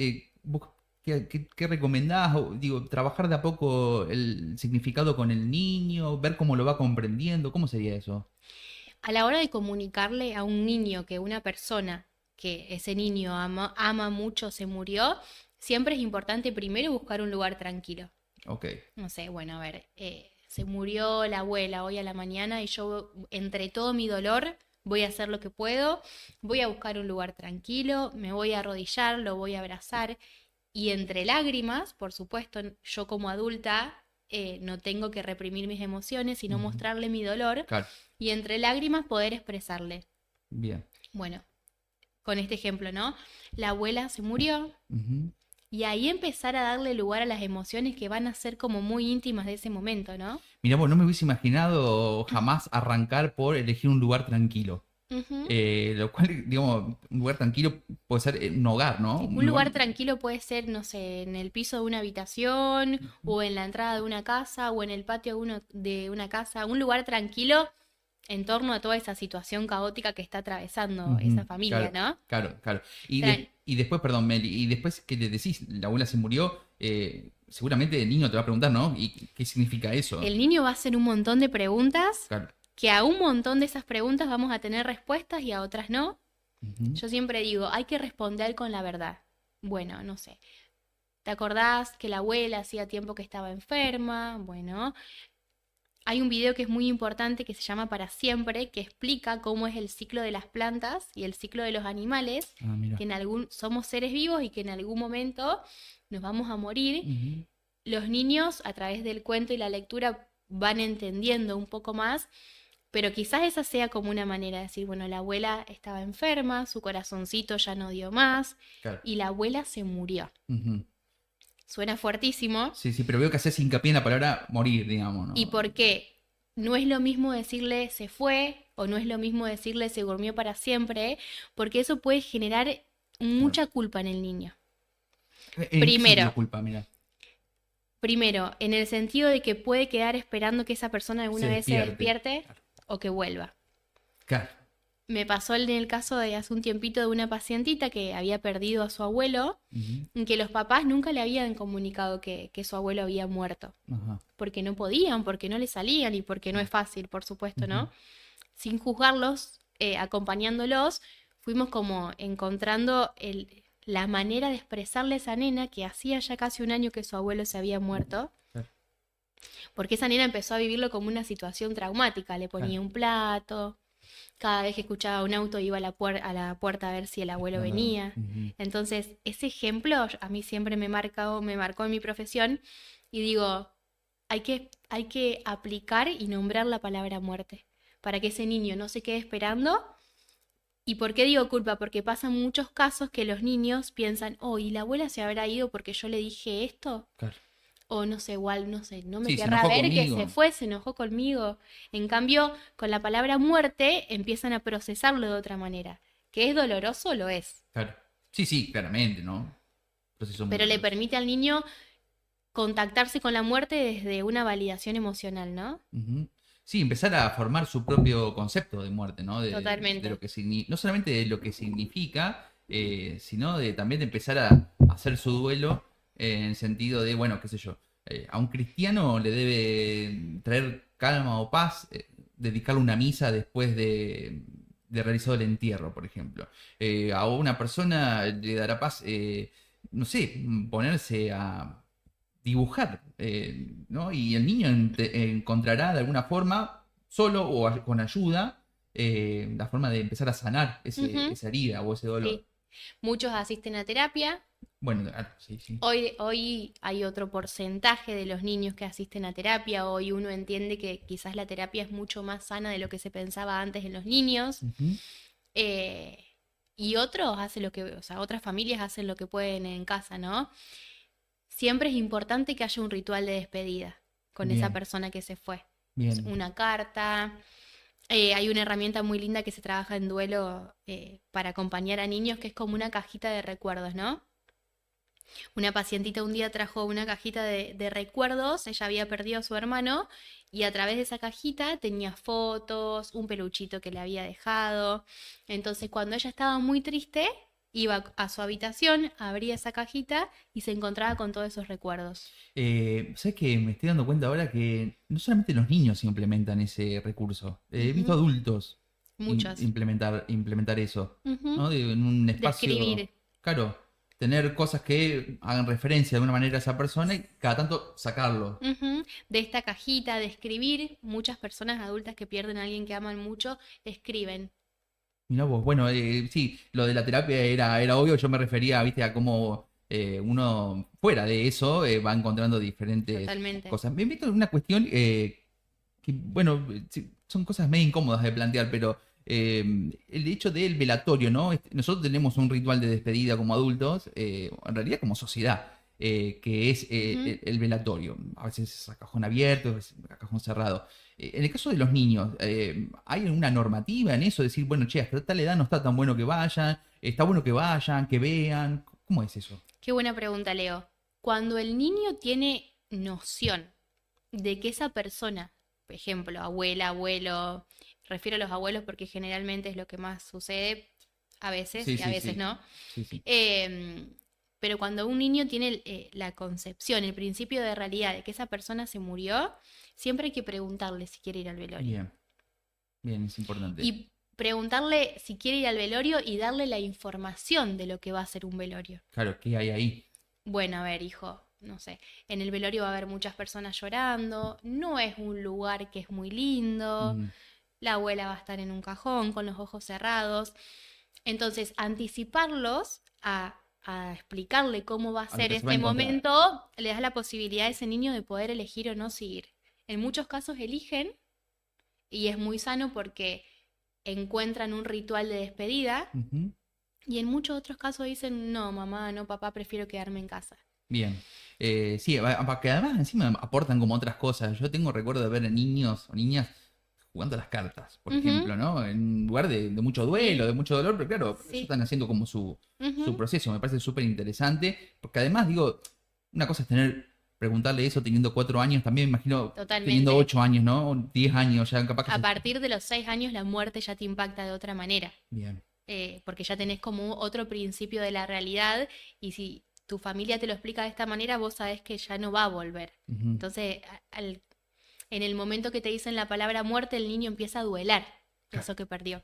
¿vos qué recomendás? Digo, trabajar de a poco el significado con el niño, ver cómo lo va comprendiendo, ¿cómo sería eso? A la hora de comunicarle a un niño que una persona que ese niño ama mucho se murió, siempre es importante primero buscar un lugar tranquilo. Ok. No sé, bueno, a ver, se murió la abuela hoy a la mañana y yo, entre todo mi dolor, voy a hacer lo que puedo, voy a buscar un lugar tranquilo, me voy a arrodillar, lo voy a abrazar y entre lágrimas, por supuesto, yo como adulta no tengo que reprimir mis emociones, sino Ujú. mostrarle mi dolor Claro, y entre lágrimas poder expresarle. bien. Bueno, con este ejemplo, ¿no? La abuela se murió Ujú. y ahí empezar a darle lugar a las emociones que van a ser como muy íntimas de ese momento, ¿no? Mirá, vos no me hubiese imaginado jamás arrancar por elegir un lugar tranquilo. Ujú. Lo cual, digamos, un lugar tranquilo puede ser un hogar, ¿no? Sí, Un un lugar. lugar tranquilo puede ser, no sé, en el piso de una habitación, o en la entrada de una casa, o en el patio de una casa. Un lugar tranquilo en torno a toda esa situación caótica que está atravesando esa Ujú, familia, claro, ¿no? claro, claro. Y, Tran- y después, perdón, Meli, y después que le decís, la abuela se murió, seguramente el niño te va a preguntar, ¿no? ¿Y qué significa eso? El niño va a hacer un montón de preguntas, Claro. que a un montón de esas preguntas vamos a tener respuestas y a otras no. Ujú, Yo siempre digo, hay que responder con la verdad. Bueno, no sé. ¿Te acordás que la abuela hacía tiempo que estaba enferma? Bueno, hay un video que es muy importante que se llama Para Siempre, que explica cómo es el ciclo de las plantas y el ciclo de los animales, ah, mira. que somos seres vivos y que en algún momento nos vamos a morir. Ujú, Los niños, a través del cuento y la lectura, van entendiendo un poco más, pero quizás esa sea como una manera de decir, bueno, la abuela estaba enferma, su corazoncito ya no dio más claro. y la abuela se murió. Ujú. Suena fuertísimo. Sí, sí, pero veo que haces hincapié en la palabra morir, digamos, ¿Y ¿no? por qué? No es lo mismo decirle se fue o no es lo mismo decirle se durmió para siempre, porque eso puede generar Claro. mucha culpa en el niño. ¿En qué Primero, sentido culpa? Mira, en el sentido de que puede quedar esperando que esa persona se alguna vez se despierte. despierte Claro. o que vuelva. Claro. Me pasó en el caso de hace un tiempito de una pacientita que había perdido a su abuelo, Ujú, y que los papás nunca le habían comunicado que su abuelo había muerto, ajá, porque no podían, porque no le salían y porque no es fácil, por supuesto, ujú, ¿no? Sin juzgarlos, acompañándolos, fuimos como encontrando la manera de expresarle a esa nena que hacía ya casi un año que su abuelo se había muerto, claro, porque esa nena empezó a vivirlo como una situación traumática, le claro. ponía un plato, cada vez que escuchaba un auto iba a a la puerta a ver si el abuelo Esperando. venía. Ujú, Entonces, ese ejemplo a mí siempre me marcó en mi profesión y digo, hay que aplicar y nombrar la palabra muerte para que ese niño no se quede esperando. ¿Y por qué digo culpa? Porque pasan muchos casos que los niños piensan, oh, ¿y la abuela se habrá ido porque yo le dije esto? claro. O no sé, igual, no sé, no me Sí, se querrá enojó ver que se conmigo. fue, se enojó conmigo. En cambio, con la palabra muerte empiezan a procesarlo de otra manera. Que es doloroso, lo es, Claro. Sí, sí, claramente, ¿no? Proceso muy pero le doloroso. permite al niño contactarse con la muerte desde una validación emocional, ¿no? Ujú. Sí, empezar a formar su propio concepto de muerte, ¿no? De lo Totalmente. que no solamente de lo que significa, sino de también de empezar a hacer su duelo en el sentido de, bueno, qué sé yo, a un cristiano le debe traer calma o paz dedicarle una misa después de realizado el entierro, por ejemplo. A una persona le dará paz, no sé, ponerse a dibujar, ¿no? Y el niño encontrará de alguna forma, solo o con ayuda, la forma de empezar a sanar Ujú, esa herida o ese dolor. sí. Muchos asisten a terapia. Bueno, sí, sí. Hoy hay otro porcentaje de los niños que asisten a terapia. Hoy uno entiende que quizás la terapia es mucho más sana de lo que se pensaba antes en los niños. Ujú. Eh, y otros hacen lo que, o sea, otras familias hacen lo que pueden en casa, ¿no? Siempre es importante que haya un ritual de despedida con esa Bien, persona que se fue. bien. Una carta. Hay una herramienta muy linda que se trabaja en duelo para acompañar a niños, que es como una cajita de recuerdos, ¿no? Una pacientita un día trajo una cajita de recuerdos, ella había perdido a su hermano y a través de esa cajita tenía fotos, un peluchito que le había dejado. Entonces cuando ella estaba muy triste, iba a su habitación, abría esa cajita y se encontraba con todos esos recuerdos. ¿Sabes que me estoy dando cuenta ahora que no solamente los niños implementan ese recurso? He visto Ujú, adultos muchos. implementar eso, Ujú, ¿no? En un espacio, describir. claro, tener cosas que hagan referencia de alguna manera a esa persona y cada tanto sacarlo. Ujú, de esta cajita de escribir, muchas personas adultas que pierden a alguien que aman mucho, escriben. Mirá vos, bueno, sí, lo de la terapia era obvio, yo me refería, viste, a cómo uno fuera de eso va encontrando diferentes Totalmente. cosas. Me meto en una cuestión que, bueno, sí, son cosas medio incómodas de plantear, pero el hecho del velatorio, ¿no? Nosotros tenemos un ritual de despedida como adultos, en realidad como sociedad, que es Ujú. el velatorio. A veces es a cajón abierto, a veces a cajón cerrado. En el caso de los niños, ¿hay una normativa en eso? Decir, bueno, che, hasta tal edad no está tan bueno que vayan, está bueno que vayan, que vean. ¿Cómo es eso? Qué buena pregunta, Leo. Cuando el niño tiene noción de que esa persona, por ejemplo, abuela, abuelo, refiero a los abuelos porque generalmente es lo que más sucede a veces Sí, y a sí, veces sí. no. Sí, sí. Em, pero cuando un niño tiene la concepción, el principio de realidad de que esa persona se murió, siempre hay que preguntarle si quiere ir al velorio. Bien, bien, es importante. Y preguntarle si quiere ir al velorio y darle la información de lo que va a ser un velorio. Claro, ¿qué hay ahí? Bueno, a ver, hijo, no sé, en el velorio va a haber muchas personas llorando, no es un lugar que es muy lindo, Mm, la abuela va a estar en un cajón con los ojos cerrados. Entonces, anticiparlos a explicarle cómo va a a lo ser que se va a ese encontrar. momento, le das la posibilidad a ese niño de poder elegir o no seguir. En muchos casos eligen y es muy sano porque encuentran un ritual de despedida Ujú. y en muchos otros casos dicen, no, mamá, no, papá, prefiero quedarme en casa. Bien. Sí, que además encima aportan como otras cosas. Yo tengo recuerdo de ver a niños o niñas jugando a las cartas, por Ujú, ejemplo, ¿no? En un lugar de mucho duelo, sí, de mucho dolor, pero claro, ellos sí. están haciendo como su Ujú, proceso. Me parece súper interesante, porque además, digo, una cosa es preguntarle eso teniendo 4 años, también me imagino teniendo totalmente. 8 años, ¿no? 10 años, ya capaz que A partir de los 6 años la muerte ya te impacta de otra manera, Bien. porque ya tenés como otro principio de la realidad y si tu familia te lo explica de esta manera, vos sabés que ya no va a volver. Ujú. Entonces, en el momento que te dicen la palabra muerte, el niño empieza a duelar Claro. eso que perdió.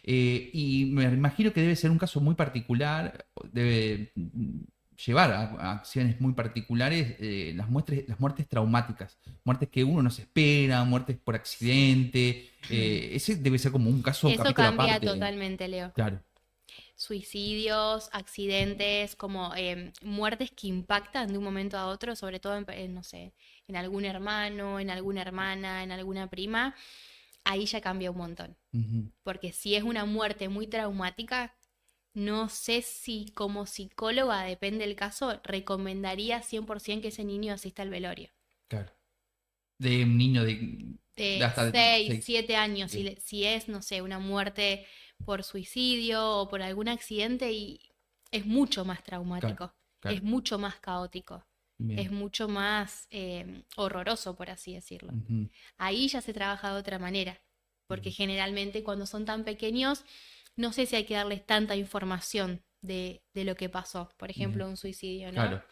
Y me imagino que debe ser un caso muy particular, debe llevar a acciones muy particulares las muertes traumáticas, muertes que uno no se espera, muertes por accidente. Ese debe ser como un caso, un Eso capítulo cambia aparte. totalmente, Leo. Claro. Suicidios, accidentes, como muertes que impactan de un momento a otro, sobre todo no sé, en algún hermano, en alguna hermana, en alguna prima, ahí ya cambia un montón. Ujú. Porque si es una muerte muy traumática, no sé si como psicóloga, depende del caso, recomendaría 100% que ese niño asista al velorio. Claro. De un niño de De hasta 6 6. 7 años, Ok. si es, no sé, una muerte por suicidio o por algún accidente, y es mucho más Claro, traumático, claro. es mucho más caótico, Bien. es mucho más horroroso, por así decirlo. Ujú. Ahí ya se trabaja de otra manera, porque Bien. generalmente cuando son tan pequeños, no sé si hay que darles tanta información de lo que pasó. Por ejemplo, un suicidio, ¿no? Claro.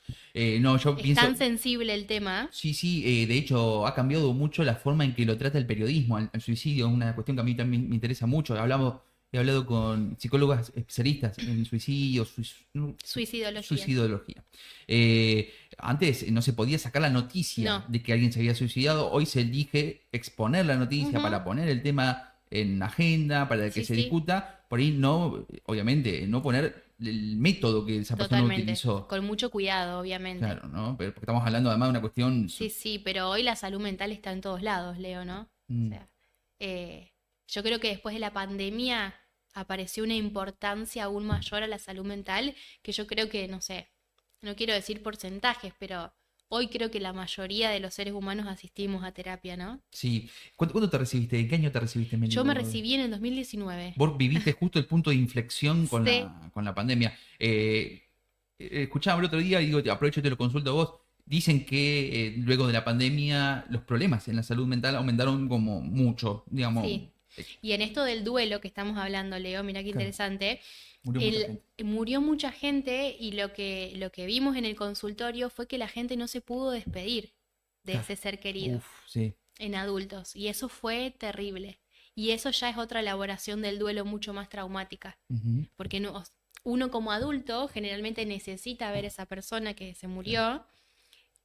No, yo Es pienso... tan sensible el tema. Sí, sí, de hecho ha cambiado mucho la forma en que lo trata el periodismo, al suicidio, una cuestión que a mí también me interesa mucho. He hablado con psicólogas especialistas en suicidio, Suicidología. suicidología. Antes no se podía sacar la noticia No. de que alguien se había suicidado, hoy se elige exponer la noticia Ujú. para poner el tema en agenda, para que Sí, se sí, discuta, por ahí no, obviamente, no poner el método que esa persona totalmente. utilizó. Con mucho cuidado, obviamente. Claro, ¿no? Pero porque estamos hablando además de una cuestión... Sí, sí, pero hoy la salud mental está en todos lados, Leo, ¿no? O Mm. sea, yo creo que después de la pandemia apareció una importancia aún mayor a la salud mental, que yo creo que, no sé, no quiero decir porcentajes, pero hoy creo que la mayoría de los seres humanos asistimos a terapia, ¿no? Sí. ¿Cuándo te recibiste? ¿En qué año te recibiste, Meli? Yo me recibí en el 2019. Vos viviste justo el punto de inflexión Sí, con la pandemia. Escuchaba el otro día y digo, aprovecho y te lo consulto a vos. Dicen que luego de la pandemia los problemas en la salud mental aumentaron como mucho, digamos. sí. Y en esto del duelo que estamos hablando, Leo, mira qué Claro, interesante. murió mucha gente. Murió mucha gente y lo que vimos en el consultorio fue que la gente no se pudo despedir de Claro. ese ser querido Uf, sí. en adultos. Y eso fue terrible. Y eso ya es otra elaboración del duelo mucho más traumática. Ujú, Porque uno como adulto generalmente necesita ver a esa persona que se murió.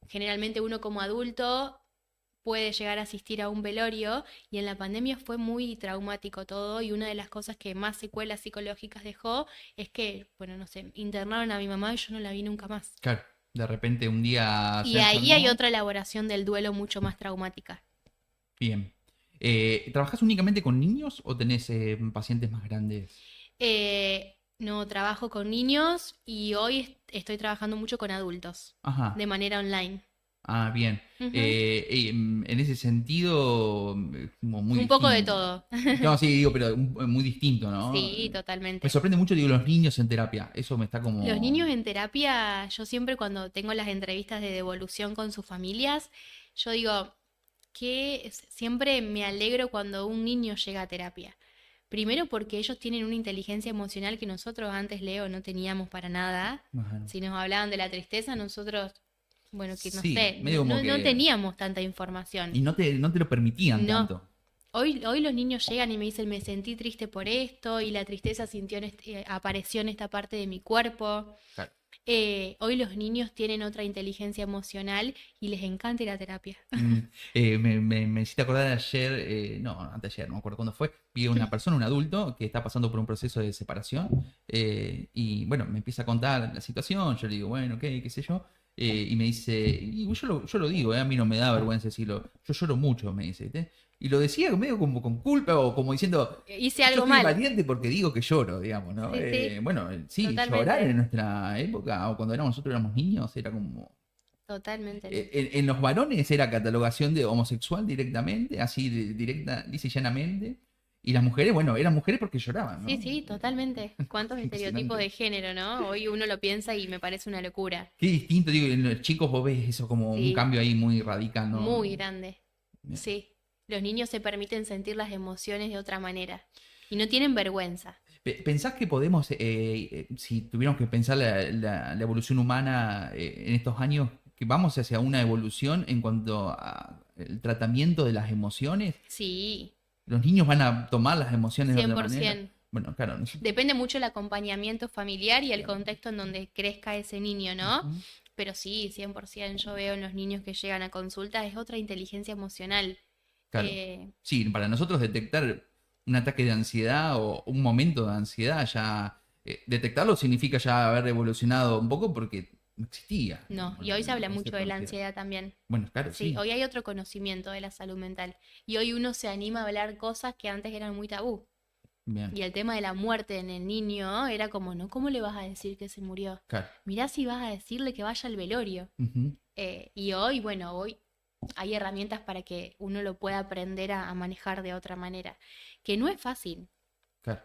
Generalmente uno como adulto puede llegar a asistir a un velorio y en la pandemia fue muy traumático todo y una de las cosas que más secuelas psicológicas dejó es que, bueno, no sé, internaron a mi mamá y yo no la vi nunca más. Claro. De repente un día se Y ahí hay enfermó. otra elaboración del duelo mucho más traumática. Bien. ¿Trabajás únicamente con niños o tenés pacientes más grandes? No trabajo con niños y hoy estoy trabajando mucho con adultos Ajá. de manera online. Ah, bien. Ujú. En ese sentido, como muy Un poco de distinto. todo. No, sí, digo, pero muy distinto, ¿no? Sí, Me totalmente. sorprende mucho, digo, los niños en terapia. Eso me está Los niños como... en terapia, yo siempre cuando tengo las entrevistas de devolución con sus familias, yo digo que siempre me alegro cuando un niño llega a terapia. Primero porque ellos tienen una inteligencia emocional que nosotros antes, Leo, no teníamos para nada. Bueno, Si nos hablaban de la tristeza, nosotros, bueno, que no sí, sé, medio como no que... teníamos tanta información. Y no te lo permitían No. tanto. Hoy los niños llegan y me dicen, me sentí triste por esto, y la tristeza apareció en esta parte de mi cuerpo. Claro. Hoy los niños tienen otra inteligencia emocional y les encanta ir a terapia. Me hiciste acordar ayer, no, anteayer, no me acuerdo cuándo fue, vi a una persona, un adulto, que está pasando por un proceso de separación, y bueno, me empieza a contar la situación, yo le digo, bueno, qué sé yo, y me dice, y yo lo digo, a mí no me da vergüenza decirlo, yo lloro mucho, me dice, ¿viste? Y lo decía medio como con culpa o como diciendo, Hice yo algo soy mal. valiente porque digo que lloro, digamos, ¿no? Sí, sí, Bueno, sí, totalmente. llorar en nuestra época, o cuando nosotros éramos niños, era como... Totalmente. Leo. En los varones era catalogación de homosexual directamente, así directa, dice llanamente. Y las mujeres, bueno, eran mujeres porque lloraban, ¿no? Sí, sí, totalmente. ¿Cuántos estereotipos Impresionante. de género, no? Hoy uno lo piensa y me parece una locura. Qué distinto, digo, en los chicos vos ves eso como un Sí, cambio ahí muy radical, ¿no? muy grande. Bien. Sí. Los niños se permiten sentir las emociones de otra manera y no tienen vergüenza. ¿Pensás que podemos, si tuviéramos que pensar la evolución humana en estos años, que vamos hacia una evolución en cuanto al tratamiento de las emociones? Sí, ¿Los niños van a tomar las emociones de otra manera? 100%. Bueno, claro, no sé. Depende mucho el acompañamiento familiar y el contexto en donde crezca ese niño, ¿no? Ujú. Pero sí, 100%. Yo veo en los niños que llegan a consulta, es otra inteligencia emocional. Claro. Eh, Sí, para nosotros detectar un ataque de ansiedad o un momento de ansiedad, ya detectarlo significa ya haber evolucionado un poco porque no existía. no, Bueno, y hoy se habla no se mucho de la conocía. ansiedad también. Bueno, claro, Sí, sí. hoy hay otro conocimiento de la salud mental. Y hoy uno se anima a hablar cosas que antes eran muy tabú. Bien, Y el tema de la muerte en el niño era como, ¿no? ¿Cómo le vas a decir que se murió? claro. Mirá si vas a decirle que vaya al velorio. Ujú, Y hoy, bueno, hoy hay herramientas para que uno lo pueda aprender a manejar de otra manera, que no es fácil. claro.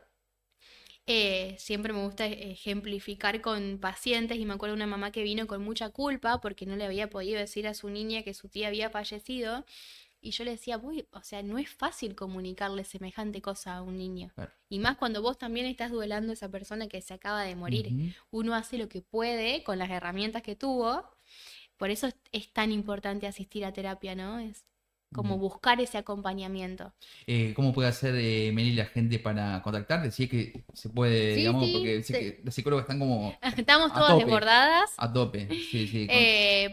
Siempre me gusta ejemplificar con pacientes y me acuerdo de una mamá que vino con mucha culpa porque no le había podido decir a su niña que su tía había fallecido Y yo le decía, o sea, no es fácil comunicarle semejante cosa a un niño. Claro. Y más cuando vos también estás duelando a esa persona que se acaba de morir. Ujú. Uno hace lo que puede con las herramientas que tuvo. Por eso es tan importante asistir a terapia, ¿no? Es como Bien. buscar ese acompañamiento. ¿Cómo puede hacer, Meli, la gente para contactarte? Si es que se puede, Sí, digamos, sí, porque sé que las psicólogas están como estamos a todas tope, desbordadas. a tope. Sí, sí.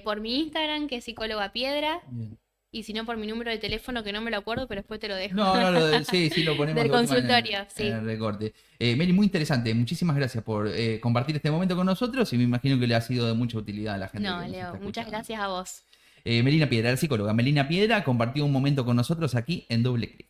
Por mi Instagram, que es psicóloga piedra. Bien. Y si no, por mi número de teléfono, que no me lo acuerdo, pero después te lo dejo. No, sí, sí, lo ponemos Del de última consultorio, en sí. el recorte. Meli, muy interesante. Muchísimas gracias por compartir este momento con nosotros y me imagino que le ha sido de mucha utilidad a la gente No, que nos Leo, está muchas escuchando. gracias a vos. Melina Piedra, la psicóloga Melina Piedra, compartió un momento con nosotros aquí en Doble Clic.